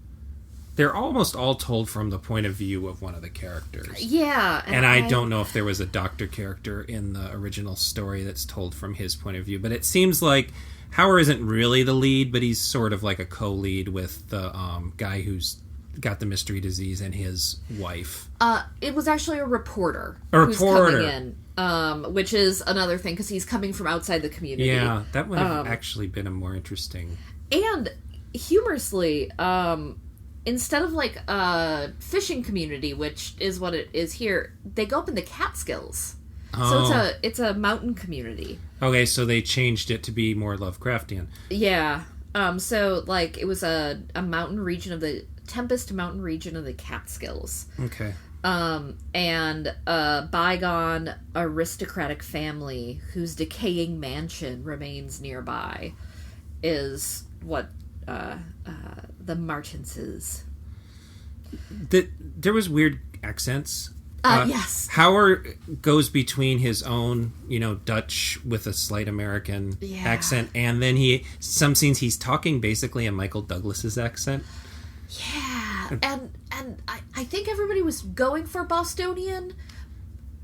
They're almost all told from the point of view of one of the characters. Yeah. And I don't know if there was a doctor character in the original story that's told from his point of view. But it seems like Hauer isn't really the lead, but he's sort of like a co-lead with the guy who's got the mystery disease and his wife. It was actually a reporter. Who's coming in, which is another thing, because he's coming from outside the community. Yeah, that would have actually been a more interesting... And, humorously, instead of a fishing community, which is what it is here, they go up in the Catskills. Oh. So it's a mountain community. Okay, so they changed it to be more Lovecraftian. Yeah. So, it was a mountain region of the... Tempest mountain region of the Catskills. Okay. And a bygone aristocratic family whose decaying mansion remains nearby is what the Martinses. There was weird accents. Yes. Hauer goes between his own, Dutch with a slight American accent, and then some scenes he's talking basically in Michael Douglas's accent. Yeah, and I think everybody was going for Bostonian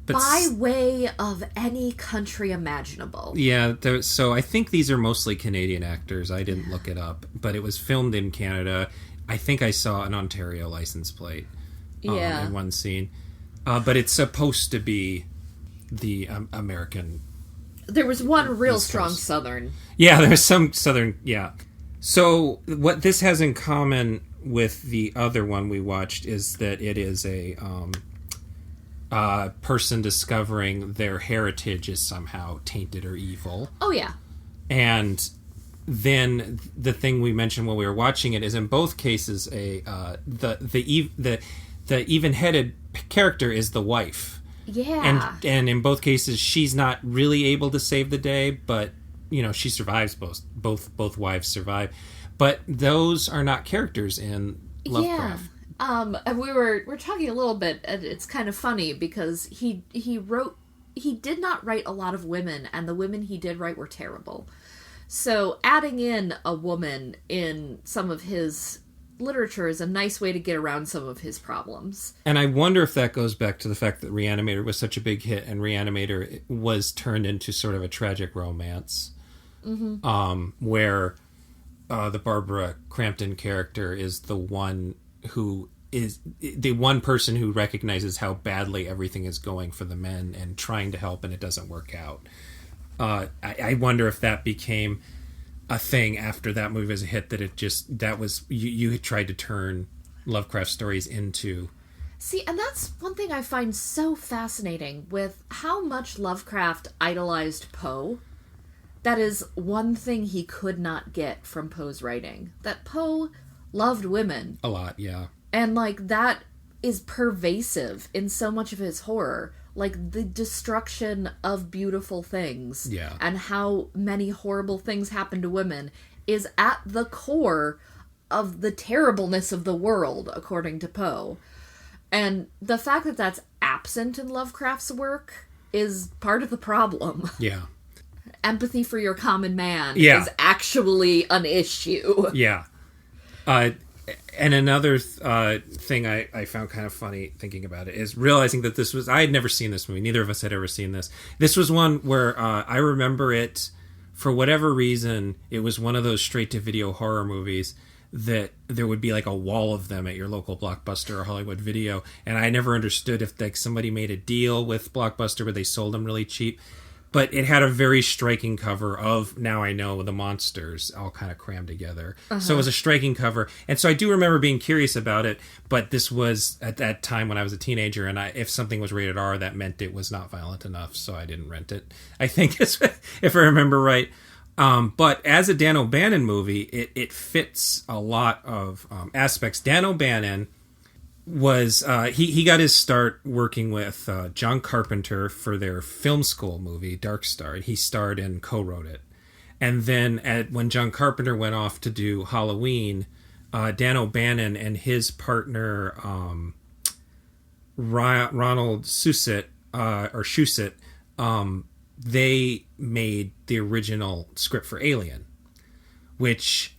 by way of any country imaginable. Yeah, so I think these are mostly Canadian actors. I didn't look it up, but it was filmed in Canada. I think I saw an Ontario license plate in one scene. But it's supposed to be the American... There was one real strong Southern. Yeah, there's some Southern, yeah. So what this has in common with the other one we watched is that it is a person discovering their heritage is somehow tainted or evil. Oh, yeah. And then the thing we mentioned when we were watching it is in both cases the even-headed character is the wife. Yeah. And in both cases she's not really able to save the day, but she survives. Both wives survive. But those are not characters in Lovecraft. And we're talking a little bit, and it's kind of funny because he did not write a lot of women, and the women he did write were terrible. So adding in a woman in some of his literature is a nice way to get around some of his problems. And I wonder if that goes back to the fact that Reanimator was such a big hit, and Reanimator was turned into sort of a tragic romance, where the Barbara Crampton character is the one who is the one person who recognizes how badly everything is going for the men and trying to help, and it doesn't work out. I wonder if that became a thing after that movie was a hit, you had tried to turn Lovecraft stories into. See, and that's one thing I find so fascinating with how much Lovecraft idolized Poe. That is one thing he could not get from Poe's writing. That Poe loved women. A lot, yeah. And, like, that is pervasive in so much of his horror. Like, the destruction of beautiful things. Yeah. And how many horrible things happen to women is at the core of the terribleness of the world, according to Poe. And the fact that that's absent in Lovecraft's work is part of the problem. Yeah. Empathy for your common man is actually an issue. Yeah. And another thing I found kind of funny thinking about it is realizing that I had never seen this movie. Neither of us had ever seen this. This was one where I remember it, for whatever reason, it was one of those straight-to-video horror movies that there would be like a wall of them at your local Blockbuster or Hollywood Video. And I never understood if like somebody made a deal with Blockbuster where they sold them really cheap. But it had a very striking cover of Now I Know the monsters all kind of crammed together. So it was a striking cover. And so I do remember being curious about it, but this was at that time when I was a teenager, and if something was rated R, that meant it was not violent enough, so I didn't rent it, I think, if I remember right. But as a Dan O'Bannon movie, it fits a lot of aspects. Dan O'Bannon was he got his start working with John Carpenter for their film school movie Dark Star. He starred and co-wrote it, and then when John Carpenter went off to do Halloween, Dan O'Bannon and his partner Ronald Shusett they made the original script for Alien, which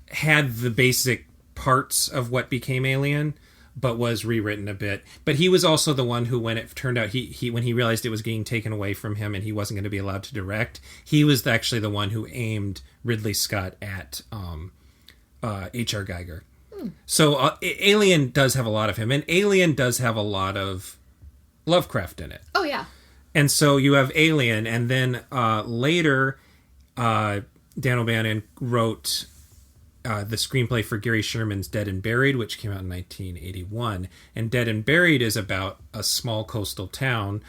had the basic parts of what became Alien, but was rewritten a bit. But he was also the one who, when it turned out, when he realized it was getting taken away from him and he wasn't going to be allowed to direct, he was actually the one who aimed Ridley Scott at H.R. Geiger. So Alien does have a lot of him, and Alien does have a lot of Lovecraft in it. Oh, yeah. And so you have Alien, and then later Dan O'Bannon wrote the screenplay for Gary Sherman's Dead and Buried, which came out in 1981. And Dead and Buried is about a small coastal town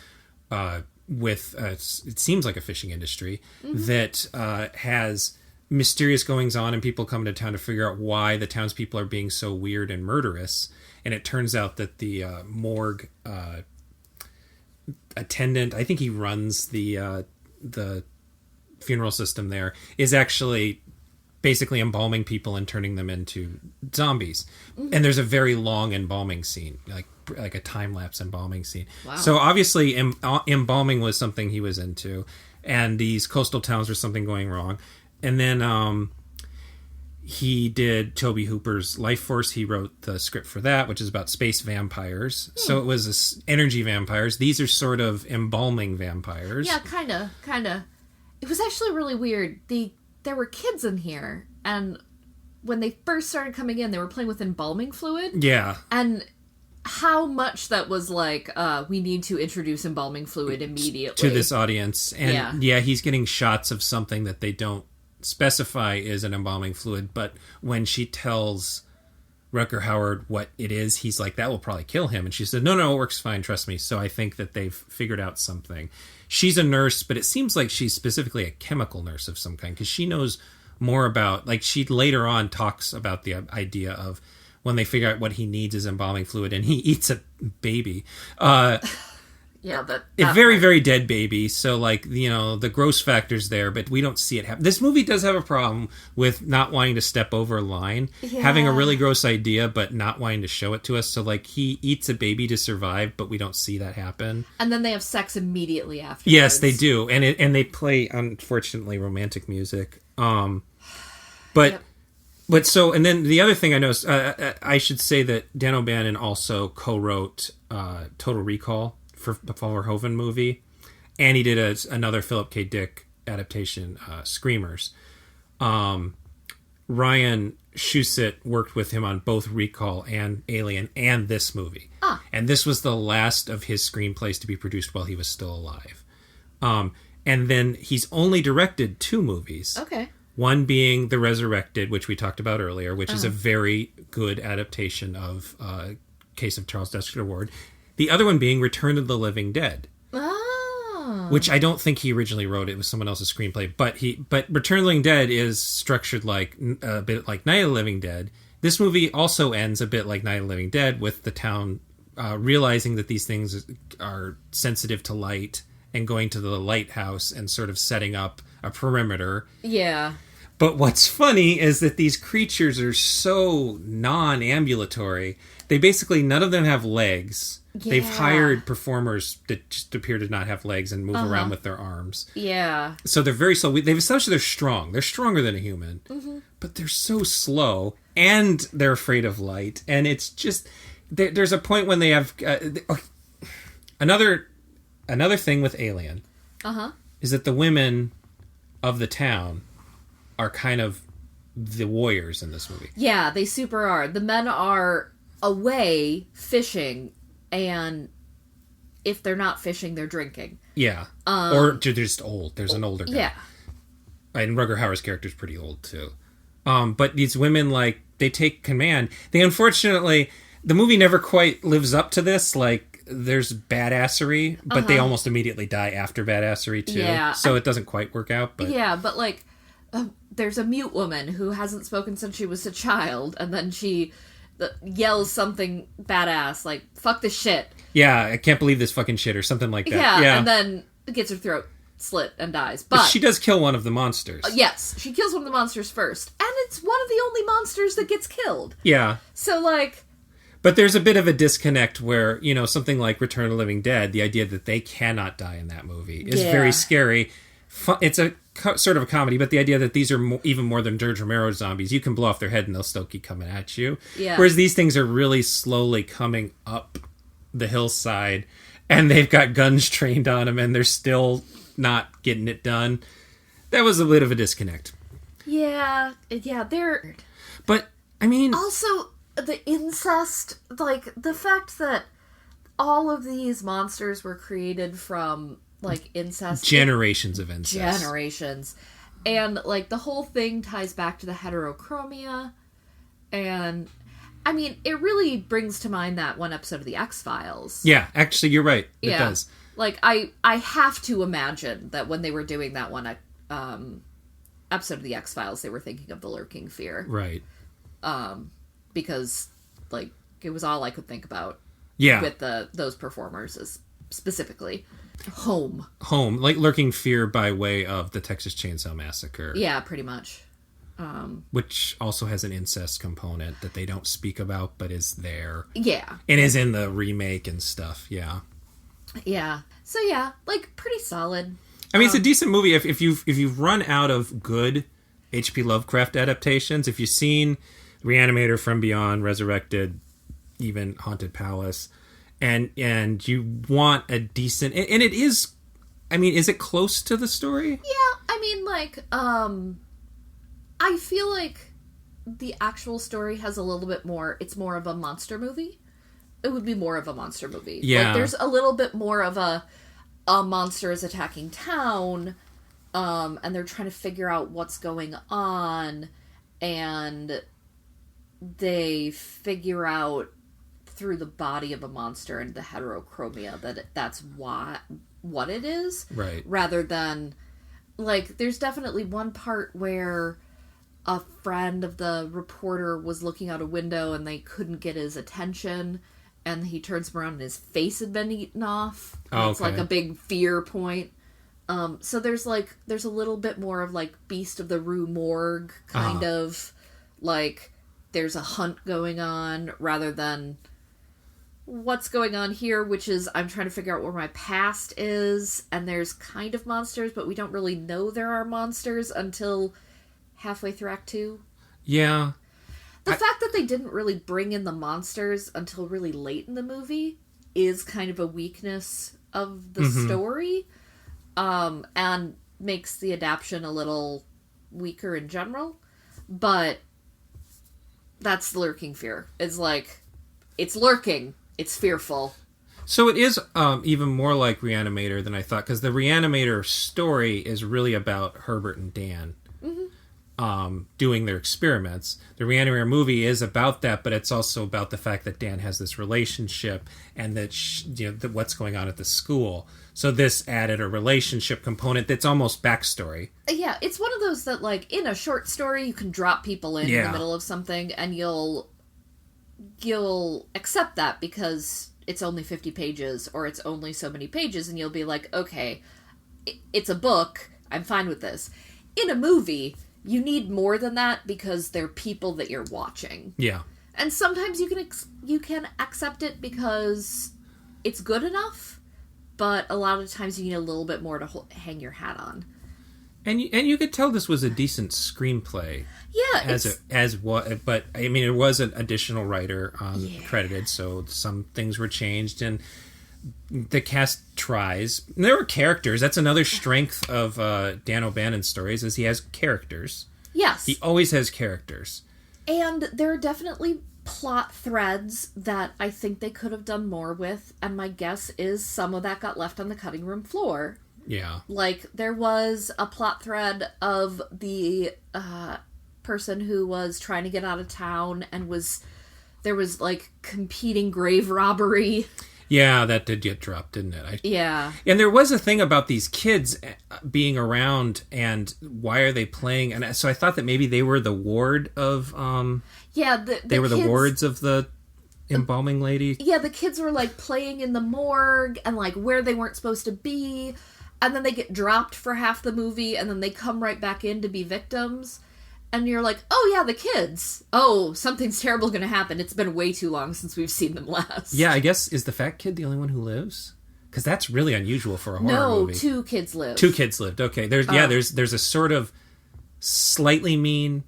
with, it seems like a fishing industry, that has mysterious goings-on, and people come to town to figure out why the townspeople are being so weird and murderous. And it turns out that the morgue attendant, I think he runs the funeral system there, is actually basically embalming people and turning them into zombies. And there's a very long embalming scene, like a time-lapse embalming scene. Wow. So obviously embalming was something he was into, and these coastal towns were something going wrong. And then he did Tobe Hooper's Life Force. He wrote the script for that, which is about space vampires. So it was energy vampires. These are sort of embalming vampires. Yeah, kind of. It was actually really weird. There were kids in here, and when they first started coming in, they were playing with embalming fluid. Yeah. And how much that was like, we need to introduce embalming fluid immediately to this audience. And yeah, he's getting shots of something that they don't specify is an embalming fluid, but when she tells Rutger Hauer what it is, he's like, that will probably kill him. And she said, no, it works fine, trust me. So I think that they've figured out something. She's a nurse, but it seems like she's specifically a chemical nurse of some kind, because she knows more about, like, she later on talks about the idea of when they figure out what he needs is embalming fluid, and he eats a baby. Yeah, a very, very dead baby. So, like, you know, the gross factor's there, but we don't see it happen. This movie does have a problem with not wanting to step over a line, having a really gross idea, but not wanting to show it to us. So, like, he eats a baby to survive, but we don't see that happen. And then they have sex immediately afterwards. Yes, they do, and they play, unfortunately, romantic music. But so, and then the other thing I noticed, I should say that Dan O'Bannon also co-wrote Total Recall for the Verhoeven movie, and he did another Philip K. Dick adaptation, Screamers. Ryan Shusett worked with him on both Recall and Alien and this movie. And this was the last of his screenplays to be produced while he was still alive. And then he's only directed 2 movies. Okay. One being The Resurrected, which we talked about earlier, which is a very good adaptation of Case of Charles Dexter Ward. The other one being Return of the Living Dead. Oh. Which I don't think he originally wrote. It was someone else's screenplay. But Return of the Living Dead is structured like a bit like Night of the Living Dead. This movie also ends a bit like Night of the Living Dead, with the town realizing that these things are sensitive to light and going to the lighthouse and sort of setting up a perimeter. Yeah. But what's funny is that these creatures are so non-ambulatory. They basically, none of them have legs. Yeah. They've hired performers that just appear to not have legs and move around with their arms. Yeah. So they're very slow. They've established they're strong. They're stronger than a human. Mm-hmm. But they're so slow, and they're afraid of light. And it's just... There's a point when they have... Another thing with Alien is that the women of the town are kind of the warriors in this movie. Yeah, they super are. The men are away fishing, and if they're not fishing, they're drinking. Yeah. Or they're just old. There's an older guy. Yeah. And Rutger Hauer's character's pretty old, too. But these women, like, they take command. They, unfortunately, the movie never quite lives up to this. Like, there's badassery, but they almost immediately die after badassery, too. Yeah. So it doesn't quite work out. But yeah, but, like, there's a mute woman who hasn't spoken since she was a child, and then she yells something badass, like, fuck this shit. Yeah, I can't believe this fucking shit, or something like that. Yeah, and then gets her throat slit and dies. But she does kill one of the monsters. Yes, she kills one of the monsters first, and it's one of the only monsters that gets killed. Yeah. So, like... But there's a bit of a disconnect where, you know, something like Return of the Living Dead, the idea that they cannot die in that movie is very scary. It's a sort of a comedy, but the idea that these are even more than George Romero zombies, you can blow off their head and they'll still keep coming at you. Yeah. Whereas these things are really slowly coming up the hillside, and they've got guns trained on them, and they're still not getting it done. That was a bit of a disconnect. Yeah, they're... But, I mean... Also... The incest, like, the fact that all of these monsters were created from, like, incest. Generations of incest. Generations. And, like, the whole thing ties back to the heterochromia. And, I mean, it really brings to mind that one episode of The X-Files. Yeah, actually, you're right. It does. Like, I have to imagine that when they were doing that one episode of The X-Files, they were thinking of the lurking fear. Right. Because, like, it was all I could think about with those performers, is specifically home, like lurking fear by way of the Texas Chainsaw Massacre. Yeah, pretty much. Which also has an incest component that they don't speak about, but is there. Yeah, and is in the remake and stuff. Yeah. So yeah, like, pretty solid. I mean, it's a decent movie if you've run out of good H.P. Lovecraft adaptations. If you've seen Reanimator, From Beyond, Resurrected, even Haunted Palace, and you want a decent, and it is, I mean, is it close to the story? Yeah, I mean, like, I feel like the actual story has a little bit more, it's more of a monster movie. It would be more of a monster movie. Yeah. Like, there's a little bit more of a monster is attacking town, and they're trying to figure out what's going on, and they figure out through the body of a monster and the heterochromia that that's what it is. Right. Rather than, like, there's definitely one part where a friend of the reporter was looking out a window and they couldn't get his attention, and he turns him around and his face had been eaten off. Oh, it's like a big fear point. So there's a little bit more of like Beast of the Rue Morgue kind of, like there's a hunt going on rather than what's going on here, which is I'm trying to figure out where my past is, and there's kind of monsters, but we don't really know there are monsters until halfway through Act 2. Yeah. The fact that they didn't really bring in the monsters until really late in the movie is kind of a weakness of the story, and makes the adaptation a little weaker in general, but that's the lurking fear. It's like, it's lurking. It's fearful. So it is even more like Reanimator than I thought, because the Reanimator story is really about Herbert and Dan doing their experiments. The Reanimator movie is about that, but it's also about the fact that Dan has this relationship and that what's going on at the school. So this added a relationship component that's almost backstory. Yeah, it's one of those that, like, in a short story, you can drop people in the middle of something, and you'll accept that because it's only 50 pages, or it's only so many pages, and you'll be like, okay, it's a book, I'm fine with this. In a movie, you need more than that because they're people that you're watching. Yeah. And sometimes you can accept it because it's good enough, but a lot of times you need a little bit more to hang your hat on. And you could tell this was a decent screenplay. Yeah, but I mean, it was an additional writer credited, so some things were changed, and the cast tries. And there were characters. That's another strength of Dan O'Bannon's stories, is he has characters. Yes, he always has characters, and there are definitely plot threads that I think they could have done more with, and my guess is some of that got left on the cutting room floor. Yeah. Like, there was a plot thread of the person who was trying to get out of town, and there was, like, competing grave robbery. Yeah, that did get dropped, didn't it? Yeah. And there was a thing about these kids being around, and why are they playing? And so I thought that maybe they were the ward of... they were the wards of the embalming lady. Yeah, the kids were, like, playing in the morgue, and, like, where they weren't supposed to be... And then they get dropped for half the movie, and then they come right back in to be victims. And you're like, oh yeah, the kids. Oh, something's terrible going to happen. It's been way too long since we've seen them last. Yeah, I guess, is the fat kid the only one who lives? Because that's really unusual for a horror movie. No, 2 kids lived. 2 kids lived, okay. There's a sort of slightly mean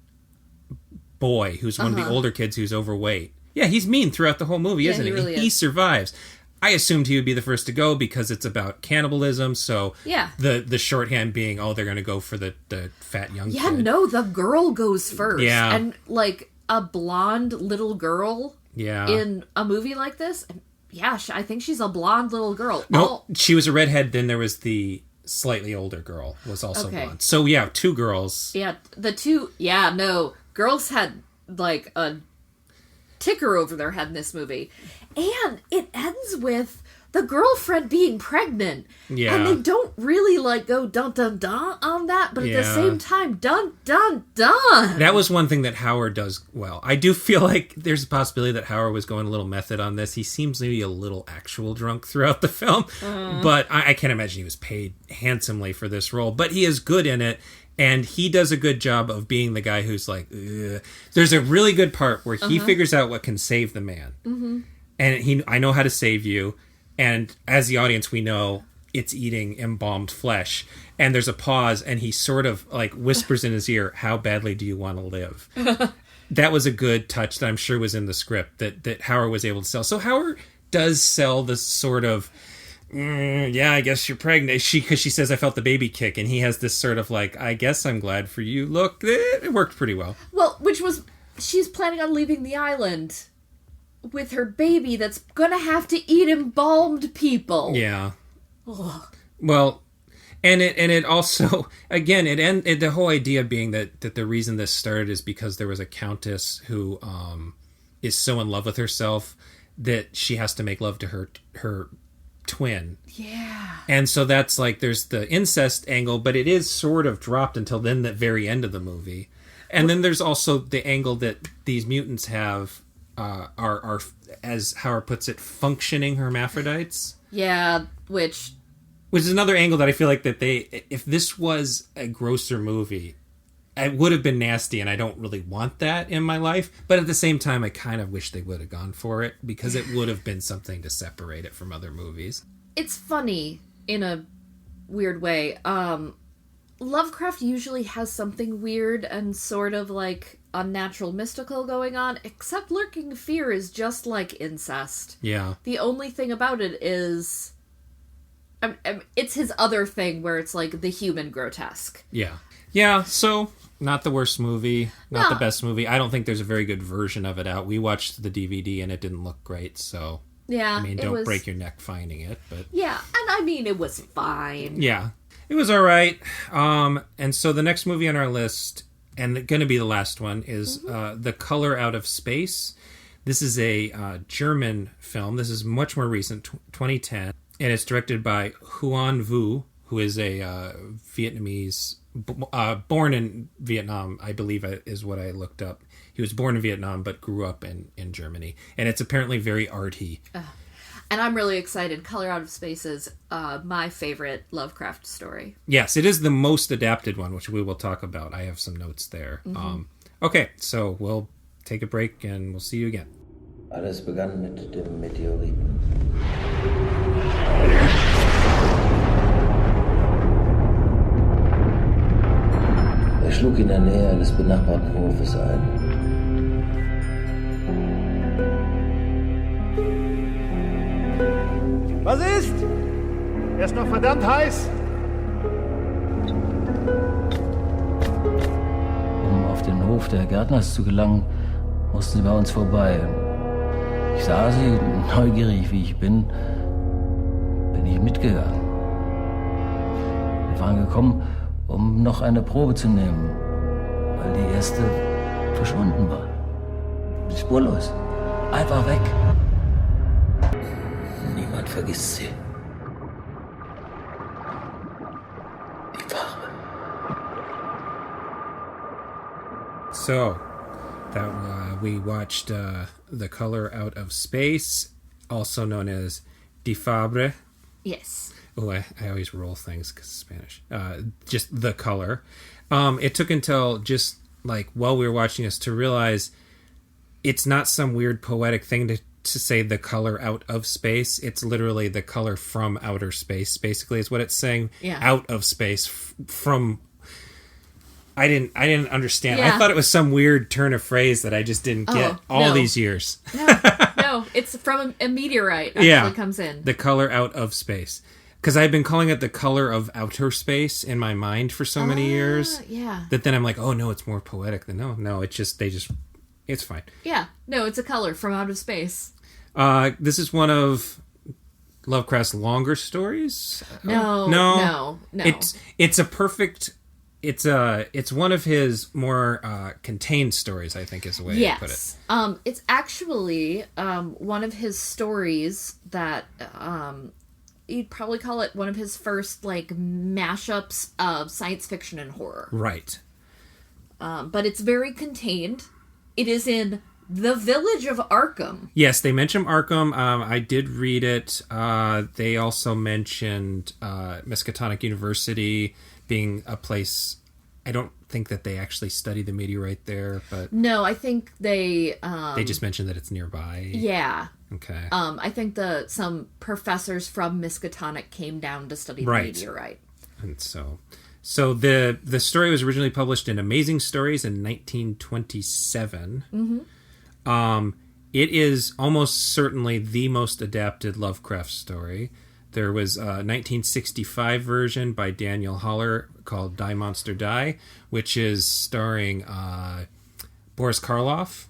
boy who's one of the older kids who's overweight. Yeah, he's mean throughout the whole movie, isn't he? Really is. He survives. I assumed he would be the first to go because it's about cannibalism, so the shorthand being, they're going to go for the fat young kid. Yeah, no, the girl goes first. Yeah. And, like, a blonde little girl in a movie like this, yeah, I think she's a blonde little girl. No, she was a redhead, then there was the slightly older girl was also blonde. So, 2 girls. Yeah, girls had, like, a ticker over their head in this movie. And it ends with the girlfriend being pregnant. Yeah. And they don't really, like, go dun-dun-dun on that, but at the same time, dun-dun-dun. That was one thing that Howard does well. I do feel like there's a possibility that Howard was going a little method on this. He seems maybe a little actual drunk throughout the film, but I can't imagine he was paid handsomely for this role. But he is good in it. And he does a good job of being the guy who's like, ugh. There's a really good part where he figures out what can save the man. Mm-hmm. And I know how to save you. And as the audience, we know it's eating embalmed flesh. And there's a pause, and he sort of like whispers in his ear, how badly do you want to live? That was a good touch that I'm sure was in the script that Howard was able to sell. So Howard does sell this sort of... I guess you're pregnant. Because she says, I felt the baby kick. And he has this sort of like, I guess I'm glad for you. Look, it worked pretty well. Well, which was, she's planning on leaving the island with her baby that's gonna have to eat embalmed people. Yeah. Ugh. Well, and it also, again, the whole idea being that the reason this started is because there was a countess who is so in love with herself that she has to make love to her twin. Yeah. And so that's like, there's the incest angle, but it is sort of dropped until then, the very end of the movie. And then there's also the angle that these mutants have are as Howard puts it, functioning hermaphrodites. Yeah, which is another angle that I feel like that if this was a grosser movie, it would have been nasty, and I don't really want that in my life. But at the same time, I kind of wish they would have gone for it, because it would have been something to separate it from other movies. It's funny in a weird way. Lovecraft usually has something weird and sort of like unnatural mystical going on, except Lurking Fear is just like incest. Yeah. The only thing about it is it's his other thing where it's like the human grotesque. Yeah. Yeah, so not the worst movie, not the best movie. I don't think there's a very good version of it out. We watched the DVD and it didn't look great, so yeah, I mean, don't break your neck finding it, but yeah, and I mean it was fine. Yeah. It was all right. And so the next movie on our list, and going to be the last one, is The Color Out of Space. This is a German film. This is much more recent, 2010, and it's directed by Huan Vu, who is a Vietnamese, born in Vietnam, I believe is what I looked up. He was born in Vietnam, but grew up in Germany. And it's apparently very arty. And I'm really excited. Color Out of Space is my favorite Lovecraft story. Yes, it is the most adapted one, which we will talk about. I have some notes there. Okay, so we'll take a break and we'll see you again. Alles begann mit dem Meteoriten. Er schlug in der Nähe eines benachbarten Hofes ein. Was ist? Er ist noch verdammt heiß. Um auf den Hof der Gärtners zu gelangen, mussten sie bei uns vorbei. Ich sah sie, neugierig wie ich bin ich mitgegangen. Wir waren gekommen, um noch eine Probe zu nehmen, weil die erste verschwunden war. Spurlos. Einfach weg. Niemand vergisst sie. Die Farbe. So, we watched The Color Out of Space, also known as Die Farbe. Yes. Oh, I always roll things because it's Spanish. Just The Color. It took until just like while we were watching this to realize it's not some weird poetic thing to say the color out of space. It's literally the color from outer space, basically, is what it's saying. Yeah. Out of space from... I didn't understand. Yeah. I thought it was some weird turn of phrase that I just didn't get all these years. No, it's from a meteorite actually comes in. The color out of space. Because I've been calling it the color of outer space in my mind for so many years. Yeah. That then I'm like, oh no, it's more poetic than no. It's just it's fine. Yeah. No, it's a color from out of space. This is one of Lovecraft's longer stories. No. It's a perfect. It's one of his more contained stories, I think is the way to put it. It's actually one of his stories that you'd probably call it one of his first like mashups of science fiction and horror. Right. But it's very contained. It is in the village of Arkham. Yes, they mention Arkham. I did read it. They also mentioned Miskatonic University being a place. I don't think that they actually study the meteorite there, but no, I think they just mentioned that it's nearby. Yeah. Okay. I think some professors from Miskatonic came down to study the meteorite. And so the story was originally published in Amazing Stories in 1927. Mm-hmm. It is almost certainly the most adapted Lovecraft story. There was a 1965 version by Daniel Haller called Die Monster Die, which is starring Boris Karloff.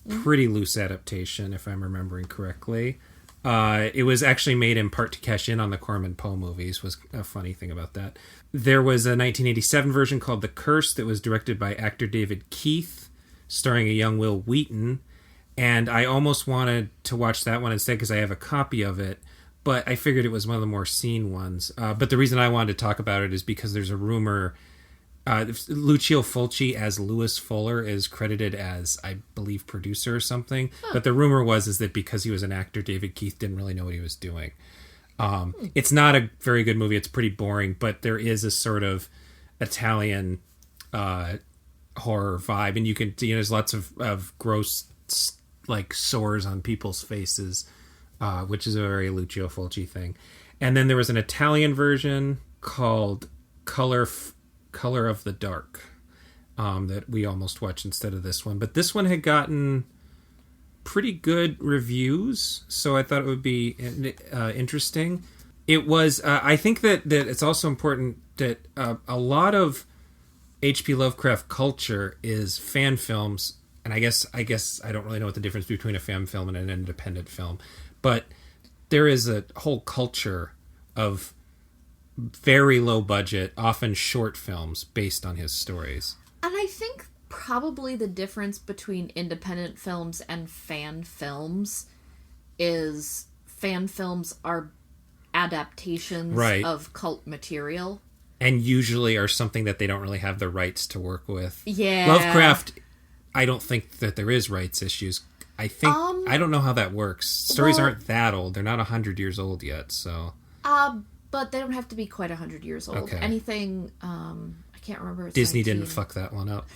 Pretty loose adaptation, if I'm remembering correctly. It was actually made in part to cash in on the Corman Poe movies, was a funny thing about that. There was a 1987 version called The Curse that was directed by actor David Keith, starring a young Will Wheaton. And I almost wanted to watch that one instead because I have a copy of it. But I figured it was one of the more seen ones. But the reason I wanted to talk about it is because there's a rumor Lucio Fulci as Louis Fuller is credited as, I believe, producer or something. But the rumor is that because he was an actor, David Keith didn't really know what he was doing. It's not a very good movie. It's pretty boring, but there is a sort of Italian horror vibe, and you can, there's lots of gross like sores on people's faces, which is a very Lucio Fulci thing. And then there was an Italian version called Color of the Dark that we almost watched instead of this one. But this one had gotten pretty good reviews, so I thought it would be interesting. It was, I think that it's also important that a lot of H.P. Lovecraft culture is fan films, and I guess I don't really know what the difference between a fan film and an independent film, but there is a whole culture of very low budget, often short films based on his stories. And I think probably the difference between independent films and fan films is fan films are adaptations of cult material. And usually are something that they don't really have the rights to work with. Yeah. Lovecraft, I don't think that there is rights issues. I think, I don't know how that works. Stories aren't that old. They're not 100 years old yet, so... But they don't have to be quite 100 years old. Okay. Anything, I can't remember. Disney didn't fuck that one up.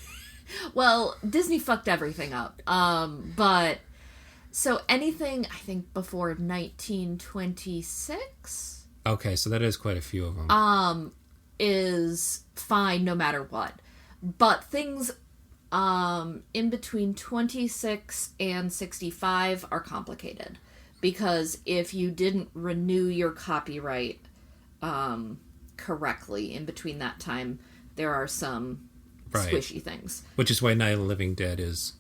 Well, Disney fucked everything up. But, so anything, I think, before 1926? Okay, so that is quite a few of them. Is fine no matter what. But things in between 26 and 65 are complicated. Because if you didn't renew your copyright correctly in between that time, there are some squishy things. Which is why Night of the Living Dead is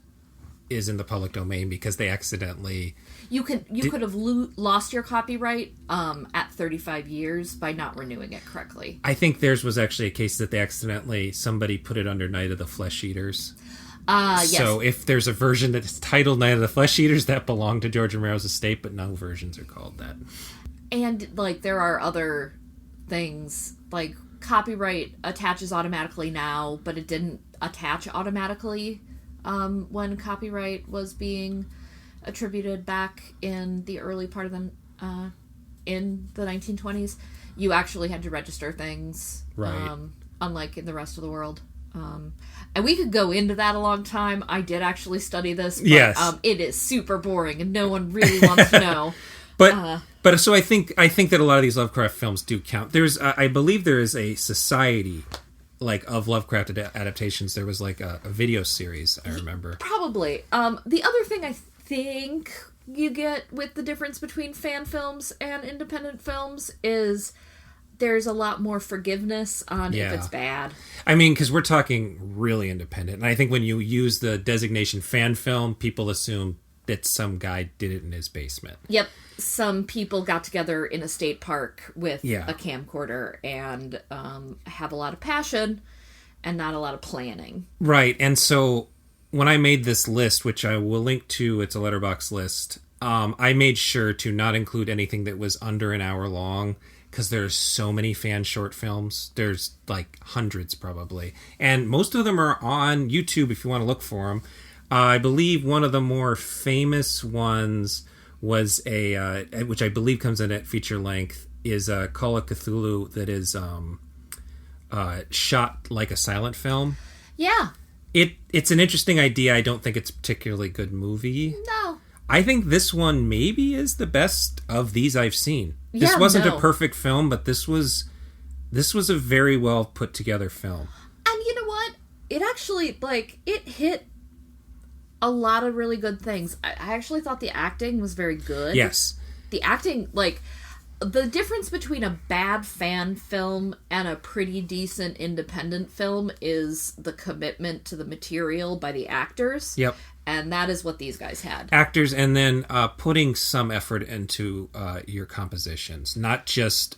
in the public domain, because they accidentally... You could have lost your copyright at 35 years by not renewing it correctly. I think theirs was actually a case that somebody put it under Night of the Flesh Eaters. Yes. So if there's a version that's titled Night of the Flesh Eaters, that belonged to George Romero's estate, but no versions are called that. And, there are other things, copyright attaches automatically now, but it didn't attach automatically when copyright was being attributed back in the early part of the in the 1920s. You actually had to register things, unlike in the rest of the world. And we could go into that a long time. I did actually study this, but yes. It is super boring and no one really wants to know. But so I think that a lot of these Lovecraft films do count. There's I believe there is a society of Lovecraft adaptations. There was a video series, I remember. Probably. The other thing I think you get with the difference between fan films and independent films is there's a lot more forgiveness on if it's bad. I mean, because we're talking really independent. And I think when you use the designation fan film, people assume that some guy did it in his basement. Yep. Some people got together in a state park with a camcorder and have a lot of passion and not a lot of planning. Right. And so when I made this list, which I will link to, it's a Letterboxd list, I made sure to not include anything that was under an hour long, because there's so many fan short films. There's hundreds probably. And most of them are on YouTube if you want to look for them. I believe one of the more famous ones was which I believe comes in at feature length, is Call of Cthulhu, that is shot like a silent film. Yeah. It's an interesting idea. I don't think it's a particularly good movie. No. I think this one maybe is the best of these I've seen. This wasn't a perfect film, but this was a very well put together film. And you know what? It actually, it hit a lot of really good things. I actually thought the acting was very good. Yes. The acting, the difference between a bad fan film and a pretty decent independent film is the commitment to the material by the actors. Yep. And that is what these guys had. Actors, and then putting some effort into your compositions, not just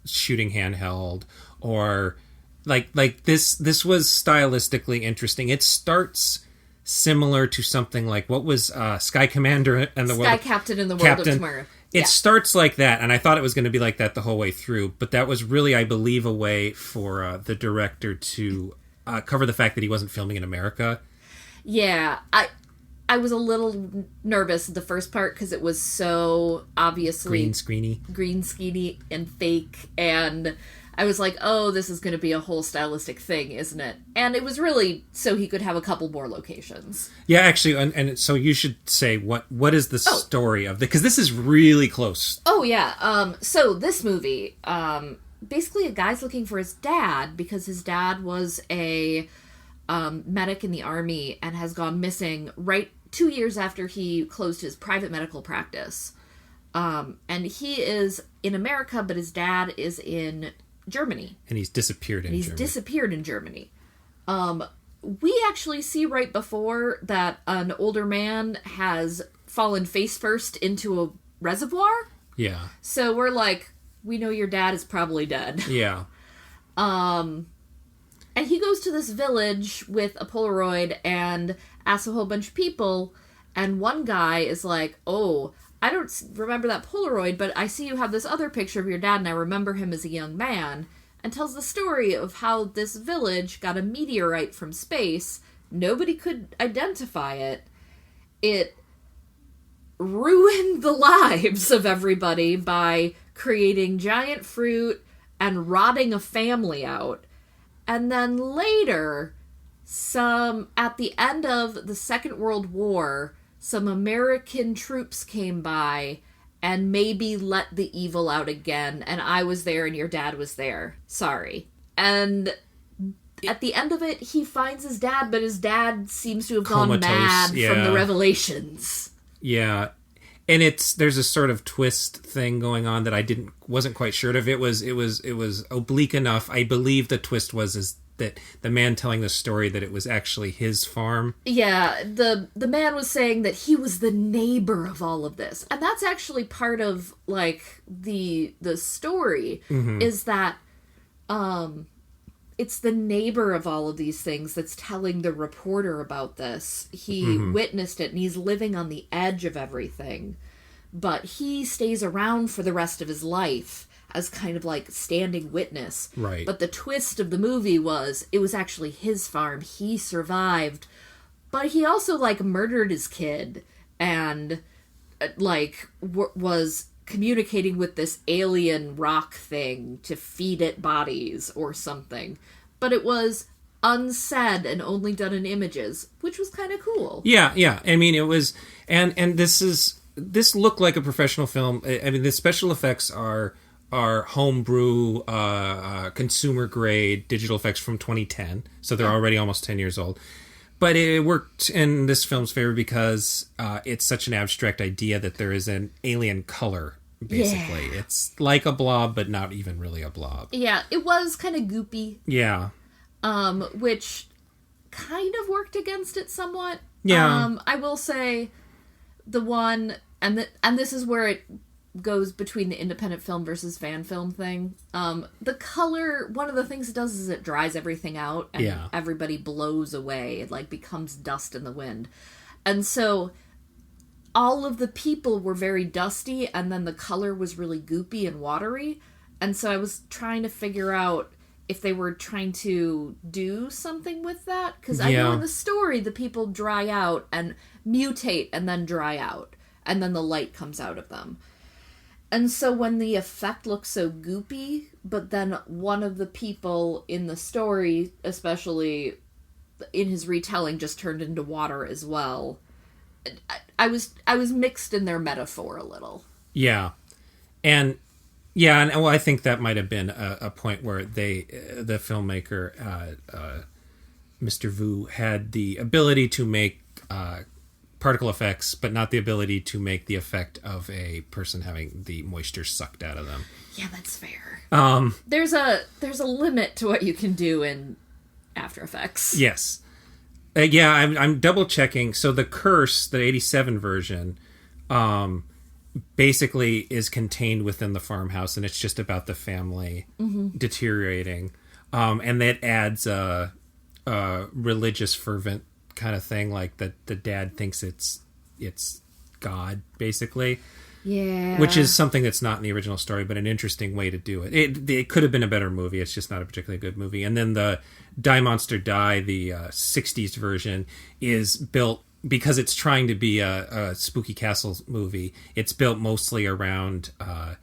shooting handheld or this was stylistically interesting. It starts similar to something like what was Sky Commander and the Sky Captain in the World of Tomorrow. It starts like that, and I thought it was going to be like that the whole way through, but that was really, I believe, a way for the director to cover the fact that he wasn't filming in America. Yeah, I was a little nervous the first part because it was so obviously green screeny and fake, and I was like, oh, this is going to be a whole stylistic thing, isn't it? And it was really so he could have a couple more locations. Yeah, actually, and so you should say what is the story of because this is really close. Oh yeah, so this movie, basically a guy's looking for his dad because his dad was a medic in the army and has gone missing right 2 years after he closed his private medical practice. And he is in America, but his dad is in Germany. And he's disappeared in Germany. We actually see right before that an older man has fallen face first into a reservoir. Yeah. So we're like, we know your dad is probably dead. Yeah. And he goes to this village with a Polaroid and asks a whole bunch of people. And one guy is like, oh, I don't remember that Polaroid, but I see you have this other picture of your dad, and I remember him as a young man, and tells the story of how this village got a meteorite from space. Nobody could identify it. It ruined the lives of everybody by creating giant fruit and rotting a family out. And then later, at the end of the Second World War, some American troops came by and maybe let the evil out again, and I was there and your dad was there. Sorry. And at the end of it, he finds his dad, but his dad seems to have gone mad from the revelations. Yeah. And there's a sort of twist thing going on that I wasn't quite sure of. It was oblique enough. I believe the twist was that the man telling the story that it was actually his farm. Yeah, the man was saying that he was the neighbor of all of this. And that's actually part of like the story is that it's the neighbor of all of these things that's telling the reporter about this. He witnessed it and he's living on the edge of everything. But he stays around for the rest of his life as kind of like standing witness. Right. But the twist of the movie was it was actually his farm. He survived. But he also like murdered his kid and was communicating with this alien rock thing to feed it bodies or something. But it was unsaid and only done in images, which was kind of cool. Yeah, yeah. I mean, it was... And this looked like a professional film. I mean, the special effects are homebrew, consumer grade digital effects from 2010, so they're already almost 10 years old. But it worked in this film's favor because it's such an abstract idea that there is an alien color, basically. Yeah. It's like a blob, but not even really a blob. Yeah, it was kind of goopy. Yeah. Which kind of worked against it somewhat. Yeah. I will say the one, and this is where it goes between the independent film versus fan film thing. The color, one of the things it does is it dries everything out and everybody blows away. It like becomes dust in the wind. And so all of the people were very dusty and then the color was really goopy and watery. And so I was trying to figure out if they were trying to do something with that. Because I know in the story the people dry out and mutate and then dry out. And then the light comes out of them. And so when the effect looks so goopy, but then one of the people in the story, especially in his retelling, just turned into water as well, I was mixed in their metaphor a little. Yeah. And I think that might have been a point where the filmmaker, Mr. Vu, had the ability to make particle effects, but not the ability to make the effect of a person having the moisture sucked out of them. Yeah, that's fair. There's a limit to what you can do in After Effects. Yes. I'm double checking. So the Curse, the 87 version, basically is contained within the farmhouse, and it's just about the family deteriorating. And that adds a religious fervent kind of thing, like that the dad thinks it's God, basically. Yeah. Which is something that's not in the original story, but an interesting way to do it. It could have been a better movie. It's just not a particularly good movie. And then the Die Monster Die, the 60s version, is built, because it's trying to be a Spooky Castle movie, it's built mostly around a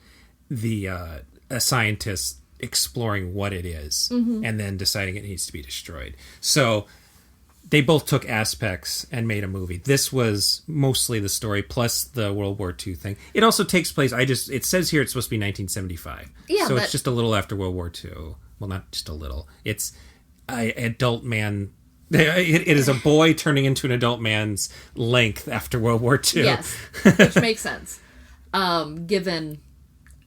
scientist exploring what it is and then deciding it needs to be destroyed. So they both took aspects and made a movie. This was mostly the story plus the World War II thing. It also takes place, it says here it's supposed to be 1975. Yeah, so it's just a little after World War II. Well, not just a little. It's an adult man. It is a boy turning into an adult man's length after World War II. Yes, which makes sense. Given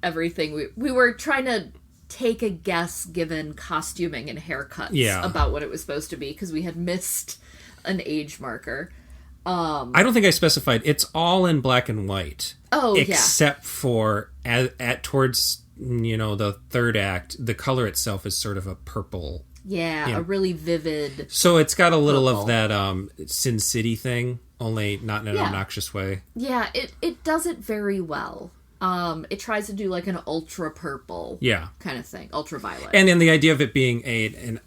everything, we were trying to take a guess, given costuming and haircuts, about what it was supposed to be, because we had missed an age marker. I don't think I specified. It's all in black and white. Oh, except for at towards the third act, the color itself is sort of a purple. Yeah, a really vivid. So it's got a little purple. of that Sin City thing, only not in an obnoxious way. Yeah, it does it very well. It tries to do like an ultra purple kind of thing, ultraviolet. And then the idea of it being an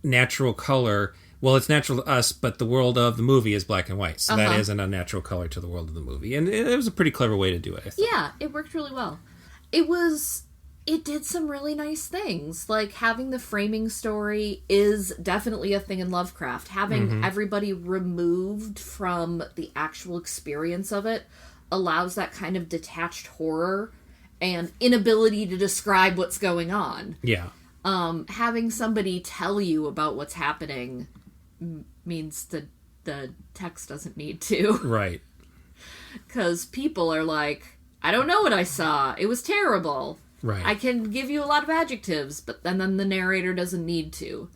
unnatural color, well, it's natural to us, but the world of the movie is black and white. So that is an unnatural color to the world of the movie. And it was a pretty clever way to do it, I think. Yeah, it worked really well. It did some really nice things. Like, having the framing story is definitely a thing in Lovecraft. Having everybody removed from the actual experience of it allows that kind of detached horror and inability to describe what's going on. Yeah. Having somebody tell you about what's happening means that the text doesn't need to. Right. Because people are like, I don't know what I saw. It was terrible. Right. I can give you a lot of adjectives, but then the narrator doesn't need to.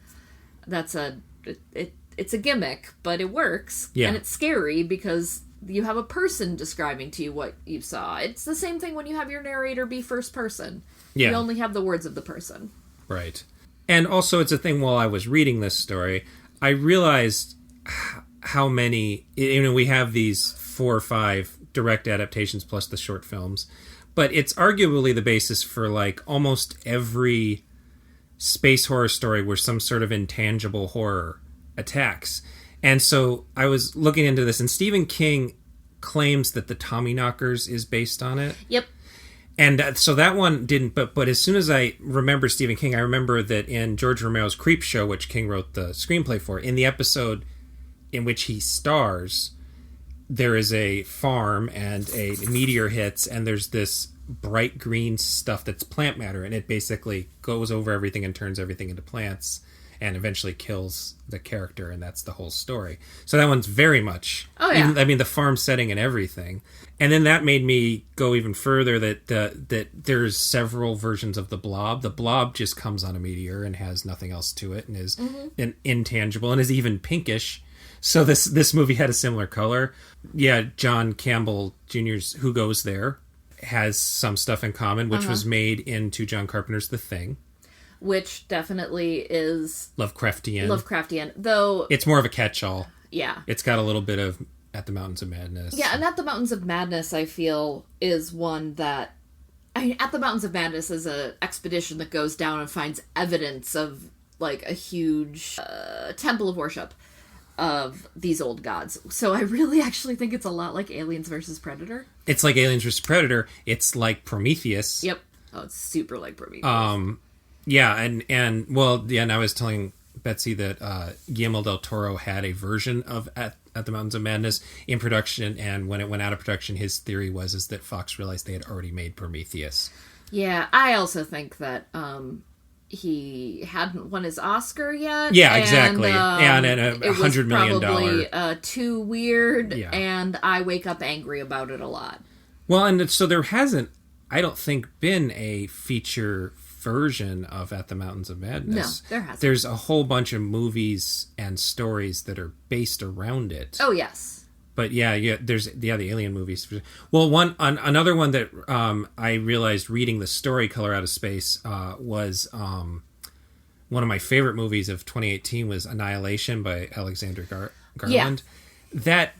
It's a gimmick, but it works. Yeah. And it's scary because you have a person describing to you what you saw. It's the same thing when you have your narrator be first person. Yeah. You only have the words of the person. Right. And also, it's a thing, while I was reading this story, I realized how many, we have these 4 or 5 direct adaptations plus the short films, but it's arguably the basis for like almost every space horror story where some sort of intangible horror attacks. And so I was looking into this, and Stephen King claims that the Tommyknockers is based on it. Yep. And so that one didn't, but as soon as I remember Stephen King, I remember that in George Romero's Creepshow, which King wrote the screenplay for, in the episode in which he stars, there is a farm and a meteor hits, and there's this bright green stuff that's plant matter, and it basically goes over everything and turns everything into plants and eventually kills the character, and that's the whole story. So that one's very much... Oh, yeah. the farm setting and everything. And then that made me go even further that there's several versions of the Blob. The Blob just comes on a meteor and has nothing else to it and is an intangible and is even pinkish. So this movie had a similar color. Yeah, John Campbell Jr.'s Who Goes There has some stuff in common, which was made into John Carpenter's The Thing. Which definitely is... Lovecraftian, though... It's more of a catch-all. Yeah. It's got a little bit of At the Mountains of Madness. Yeah, and At the Mountains of Madness, I feel, is one that... At the Mountains of Madness is an expedition that goes down and finds evidence of, like, a huge temple of worship of these old gods. So I really actually think it's a lot like Aliens vs. Predator. It's like Aliens vs. Predator. It's like Prometheus. Yep. Oh, it's super like Prometheus. Yeah, and I was telling Betsy that Guillermo del Toro had a version of At the Mountains of Madness in production, and when it went out of production, his theory was that Fox realized they had already made Prometheus. Yeah, I also think that he hadn't won his Oscar yet. Yeah, exactly. And $100 million. It was probably too weird, and I wake up angry about it a lot. Well, and so there hasn't, I don't think, been a feature version of At the Mountains of Madness. No, there hasn't. There's a whole bunch of movies and stories that are based around it. Oh, yes. But there's the Alien movies. Well, another one that I realized reading the story Color Out of Space was one of my favorite movies of 2018 was Annihilation by Alexander Garland. that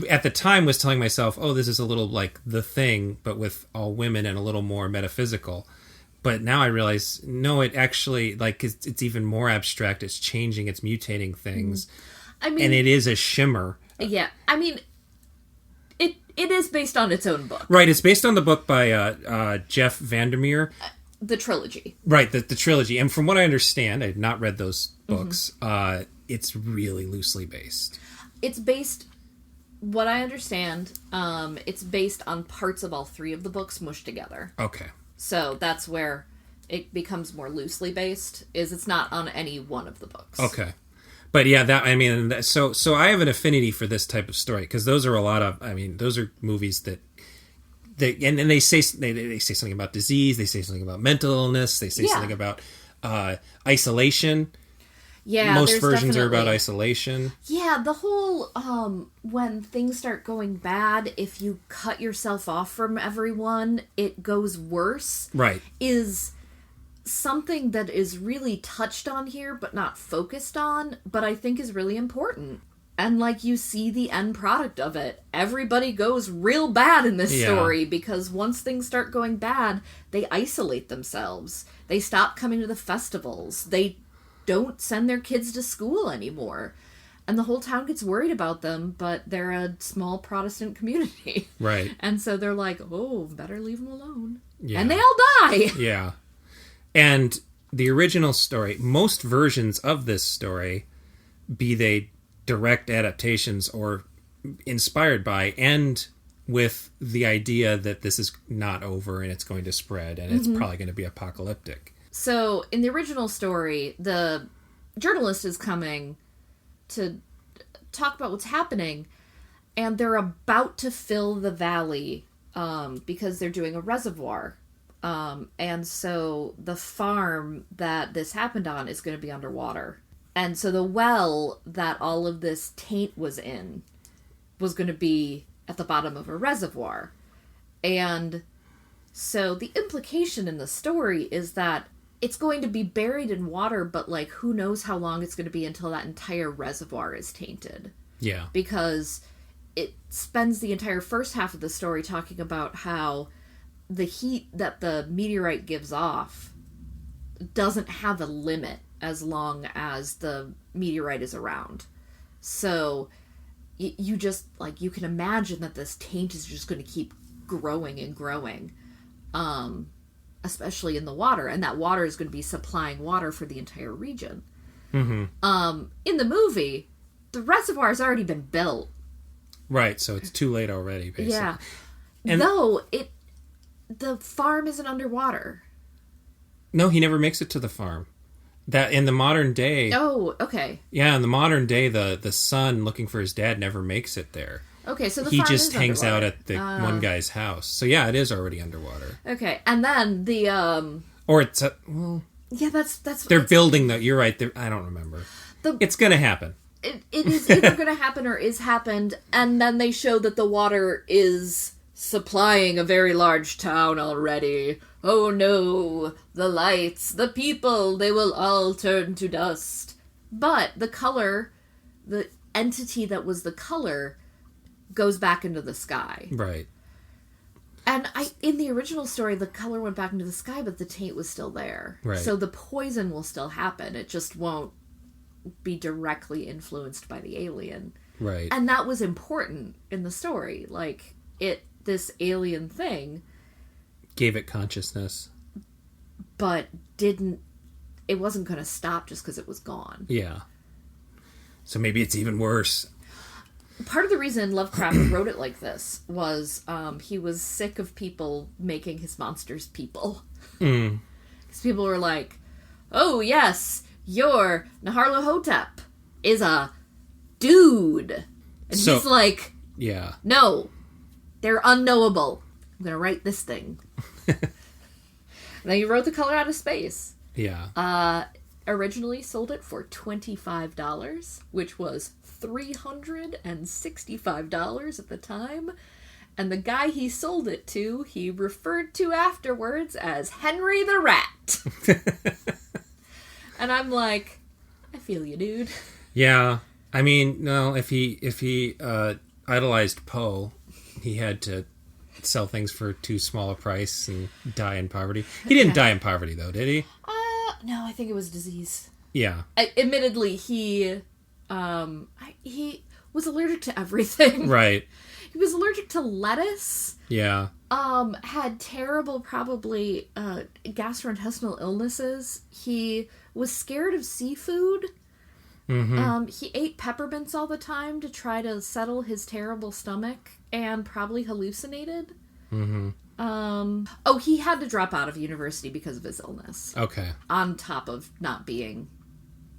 at the time was telling myself, oh, this is a little like The Thing, but with all women and a little more metaphysical. But now I realize, no, it actually, like, it's even more abstract. It's changing, it's mutating things. I mean, and it is a shimmer. Yeah. I mean, it is based on its own book. Right. It's based on the book by Jeff Vandermeer. The trilogy. Right. The trilogy. And from what I understand, I have not read those books. It's really loosely based. It's based, what I understand, it's based on parts of all three of the books mushed together. Okay. So that's where it becomes more loosely based, is it's not on any one of the books. Okay. But yeah, so I have an affinity for this type of story, because those are a lot of, those are movies that they say something about disease, they say something about mental illness, they say something about isolation. Yeah, most versions are about isolation. Yeah, the whole when things start going bad, if you cut yourself off from everyone, it goes worse. Right. Is something that is really touched on here, but not focused on, but I think is really important. And like, you see the end product of it. Everybody goes real bad in this story, because once things start going bad, they isolate themselves. They stop coming to the festivals. They don't send their kids to school anymore. And the whole town gets worried about them, but they're a small Protestant community. Right. And so they're like, oh, better leave them alone. Yeah. And they all die. Yeah. And the original story, most versions of this story, be they direct adaptations or inspired by, end with the idea that this is not over and it's going to spread and it's probably going to be apocalyptic. So, in the original story, the journalist is coming to talk about what's happening, and they're about to fill the valley because they're doing a reservoir. And so the farm that this happened on is going to be underwater. And so the well that all of this taint was in was going to be at the bottom of a reservoir. And so the implication in the story is that it's going to be buried in water, but like, who knows how long it's going to be until that entire reservoir is tainted. Yeah. Because it spends the entire first half of the story talking about how the heat that the meteorite gives off doesn't have a limit as long as the meteorite is around. So you just, like, you can imagine that this taint is just going to keep growing and growing. Especially in the water, and that water is going to be supplying water for the entire region. In the movie, the reservoir's already been built. Right, so it's too late already, basically. Yeah. And though, the farm isn't underwater. No, he never makes it to the farm. That in the modern day... Oh, okay. Yeah, in the modern day, the son looking for his dad never makes it there. Okay, so the he farm just is hangs underwater. out at the one guy's house. So yeah, it is already underwater. Okay, and then the or it's well. Yeah, that's. They're building the. You're right. I don't remember. It's gonna happen. It is either gonna happen or is happened, and then they show that the water is supplying a very large town already. Oh no, the lights, the people, they will all turn to dust. But the color, the entity that was the color, goes back into the sky. Right. And in the original story, the color went back into the sky, but the taint was still there. Right. So the poison will still happen. It just won't be directly influenced by the alien. Right. And that was important in the story. Like, this alien thing gave it consciousness, but it wasn't going to stop just because it was gone. Yeah. So maybe it's even worse. Part of the reason Lovecraft wrote it like this was he was sick of people making his monsters people. Because people were like, oh yes, your Naharlohotep is a dude. And he's like, yeah, no, they're unknowable. I'm going to write this thing. Now he wrote The Color Out of Space. Yeah. Originally sold it for $25, which was $365 at the time. And the guy he sold it to, he referred to afterwards as Henry the Rat. And I'm like, I feel you, dude. Yeah. I mean, no, if he idolized Poe, he had to sell things for too small a price and die in poverty. He didn't die in poverty, though, did he? No, I think it was disease. Yeah. Admittedly, he was allergic to everything. Right. He was allergic to lettuce. Yeah. Had terrible, probably, gastrointestinal illnesses. He was scared of seafood. Mm-hmm. He ate peppermints all the time to try to settle his terrible stomach and probably hallucinated. Mm-hmm. He had to drop out of university because of his illness. Okay. On top of not being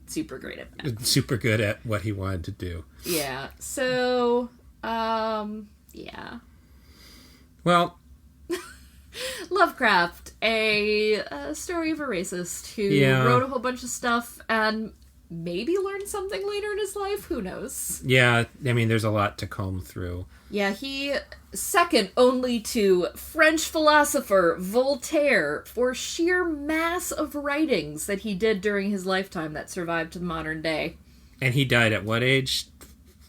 super great at that. Super good at what he wanted to do. Yeah. So, yeah. Well, Lovecraft, a story of a racist who wrote a whole bunch of stuff and maybe learned something later in his life. Who knows? Yeah, I mean, there's a lot to comb through. Yeah, he second only to French philosopher Voltaire for sheer mass of writings that he did during his lifetime that survived to the modern day. And he died at what age?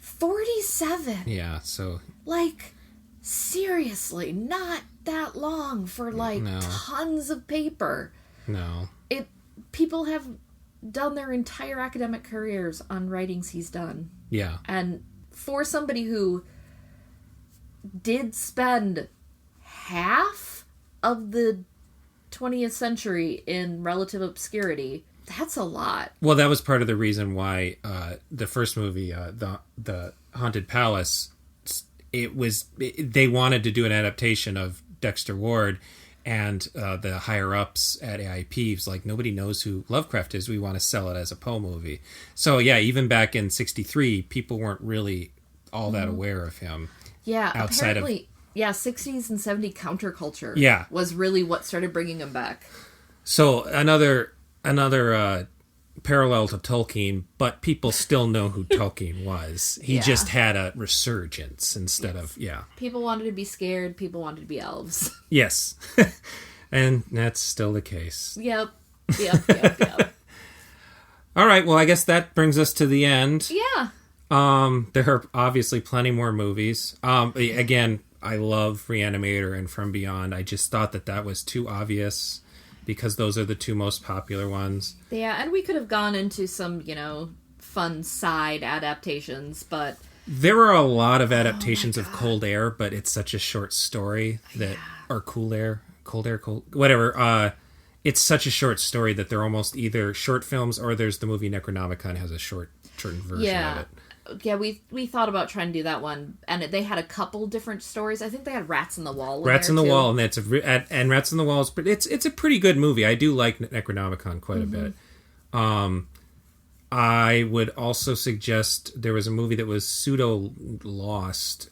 47. Yeah, so... Like, seriously, not that long for, like, tons of paper. No. People have done their entire academic careers on writings he's done. Yeah. And for somebody who did spend half of the 20th century in relative obscurity, that's a lot. Well, that was part of the reason why the first movie, the Haunted Palace, they wanted to do an adaptation of Dexter Ward, and the higher-ups at AIP was like, nobody knows who Lovecraft is, we want to sell it as a Poe movie. So yeah, even back in 1963, people weren't really all that aware of him. Yeah, outside apparently, 60s and 70s counterculture was really what started bringing him back. So another parallel to Tolkien, but people still know who Tolkien was. He just had a resurgence instead of, People wanted to be scared, people wanted to be elves. Yes. And that's still the case. Yep. All right, well, I guess that brings us to the end. Yeah. There are obviously plenty more movies. Again, I love Reanimator and From Beyond. I just thought that was too obvious because those are the two most popular ones. Yeah, and we could have gone into some, fun side adaptations, but... There are a lot of adaptations of Cold Air, but it's such a short story that... Or Cool Air, whatever. It's such a short story that they're almost either short films or there's the movie Necronomicon has a shortened version of it. Yeah, we thought about trying to do that one, and they had a couple different stories. I think they had Rats in the Wall. Rats in the Wall, and Rats in the Wall is, but it's a pretty good movie. I do like Necronomicon quite a bit. I would also suggest there was a movie that was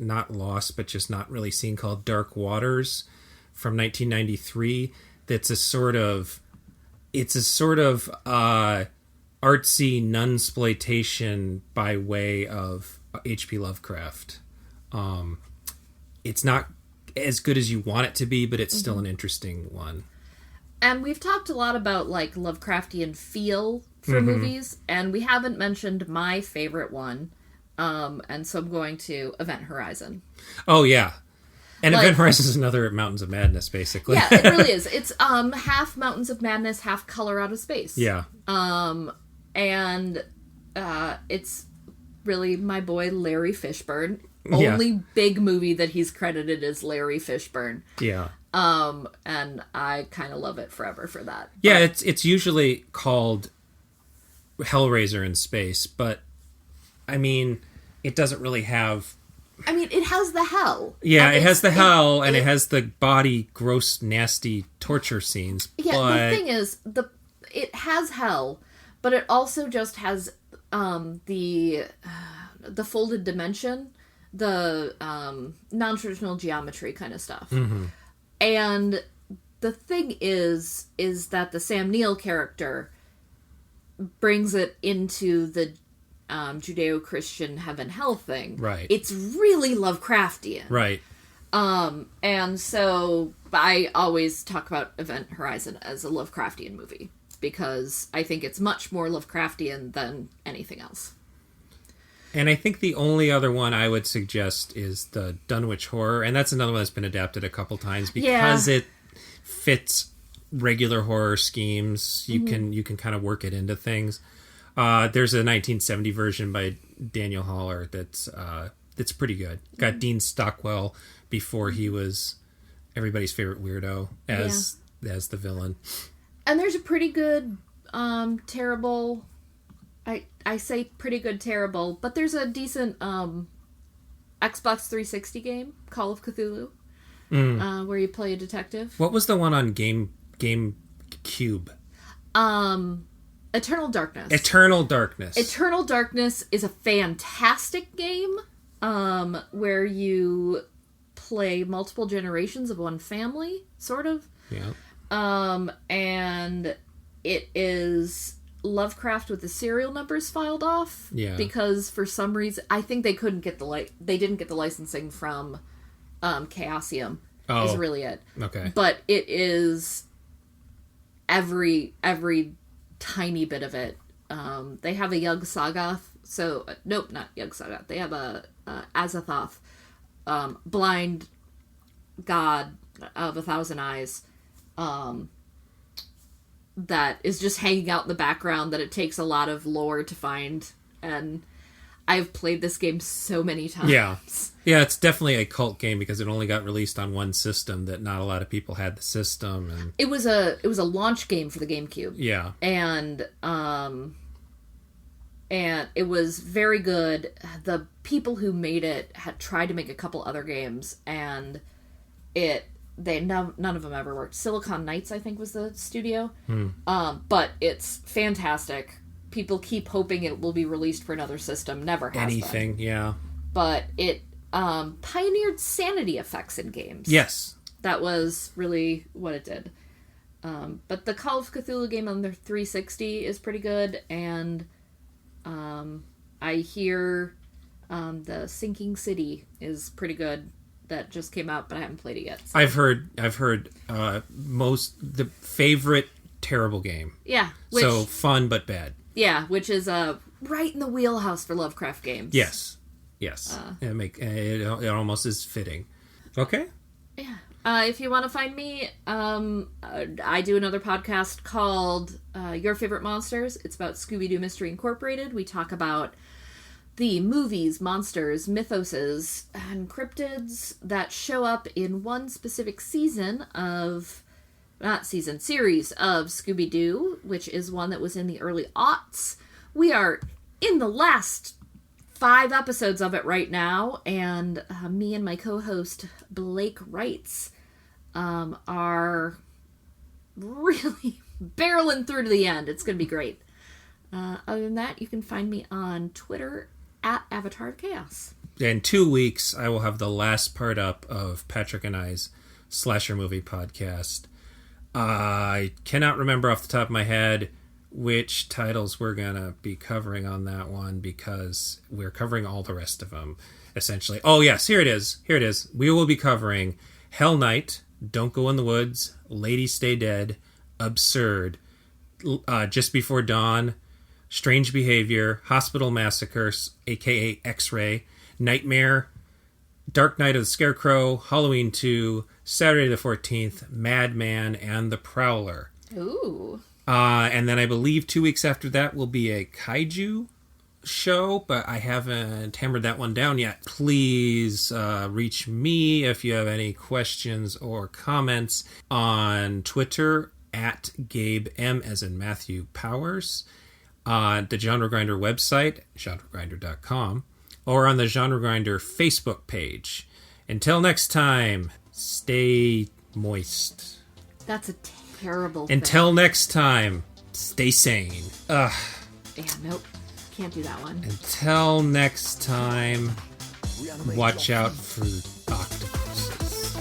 not lost, but just not really seen, called Dark Waters from 1993. That's a sort of artsy nunsploitation by way of H.P. Lovecraft. It's not as good as you want it to be, but it's still an interesting one. And we've talked a lot about, like, Lovecraftian feel for movies, and we haven't mentioned my favorite one, and so I'm going to Event Horizon. Oh, yeah. And Event Horizon is another Mountains of Madness, basically. Yeah, it really is. It's half Mountains of Madness, half Color Out of Space. Yeah. And it's really my boy Larry Fishburne. Only big movie that he's credited is Larry Fishburne. Yeah. And I kind of love it forever for that. Yeah, it's usually called Hellraiser in space, but I mean, it doesn't really have... I mean, it has the hell. Yeah, it has the hell, and it has the body, gross, nasty torture scenes. Yeah, but... the thing is, it has hell, but it also just has the folded dimension, the non-traditional geometry kind of stuff. Mm-hmm. And the thing is that the Sam Neill character brings it into the Judeo-Christian heaven-hell thing. Right. It's really Lovecraftian. Right. And so I always talk about Event Horizon as a Lovecraftian movie, because I think it's much more Lovecraftian than anything else. And I think the only other one I would suggest is the Dunwich Horror, and that's another one that's been adapted a couple times because it fits regular horror schemes. You can kind of work it into things. There's a 1970 version by Daniel Haller that's pretty good. Got Dean Stockwell before he was everybody's favorite weirdo as the villain. And there's a pretty good terrible. I say pretty good terrible, but there's a decent Xbox 360 game, Call of Cthulhu, where you play a detective. What was the one on GameCube? Eternal Darkness. Eternal Darkness. Eternal Darkness is a fantastic game where you play multiple generations of one family, sort of. Yeah. And it is Lovecraft with the serial numbers filed off. Yeah. Because for some reason, I think they couldn't get they didn't get the licensing from Chaosium. Oh. Is really it. Okay. But it is every tiny bit of it. They have a Yog-Sothoth. So nope, not Yog-Sothoth. They have a Azathoth, blind god of 1,000 eyes. That is just hanging out in the background that it takes a lot of lore to find, and I've played this game so many times. Yeah, it's definitely a cult game because it only got released on one system that not a lot of people had the system. And it was a launch game for the GameCube. Yeah, and it was very good. The people who made it had tried to make a couple other games, and none of them ever worked. Silicon Knights, I think, was the studio. But it's fantastic. People keep hoping it will be released for another system. Never has anything, been. Yeah. But it pioneered sanity effects in games. Yes. That was really what it did. But the Call of Cthulhu game on the 360 is pretty good, and I hear the Sinking City is pretty good. That just came out, but I haven't played it yet. So. I've heard the favorite terrible game. Yeah. So fun but bad. Yeah, which is right in the wheelhouse for Lovecraft games. Yes. It almost is fitting. Okay. Yeah. If you want to find me, I do another podcast called Your Favorite Monsters. It's about Scooby-Doo Mystery Incorporated. We talk about the movies, monsters, mythoses, and cryptids that show up in one specific series of Scooby-Doo, which is one that was in the early aughts. We are in the last 5 episodes of it right now, and me and my co-host Blake Wrights are really barreling through to the end. It's going to be great. Other than that, you can find me on Twitter at Avatar of Chaos. In 2 weeks, I will have the last part up of Patrick and I's slasher movie podcast. I cannot remember off the top of my head which titles we're going to be covering on that one because we're covering all the rest of them, essentially. Oh, yes, here it is. We will be covering Hell Night, Don't Go in the Woods, Lady Stay Dead, Absurd, Just Before Dawn, Strange Behavior, Hospital Massacre, aka X-Ray, Nightmare, Dark Night of the Scarecrow, Halloween 2, Saturday the 14th, Madman, and The Prowler. Ooh. And then I believe 2 weeks after that will be a kaiju show, but I haven't hammered that one down yet. Please reach me if you have any questions or comments on Twitter at Gabe M as in Matthew Powers. On the Genre Grinder website, genregrinder.com, or on the Genre Grinder Facebook page. Until next time, stay moist. That's a terrible thing. Until next time, stay sane. Ugh. Yeah, nope. Can't do that one. Until next time, watch out for octopuses.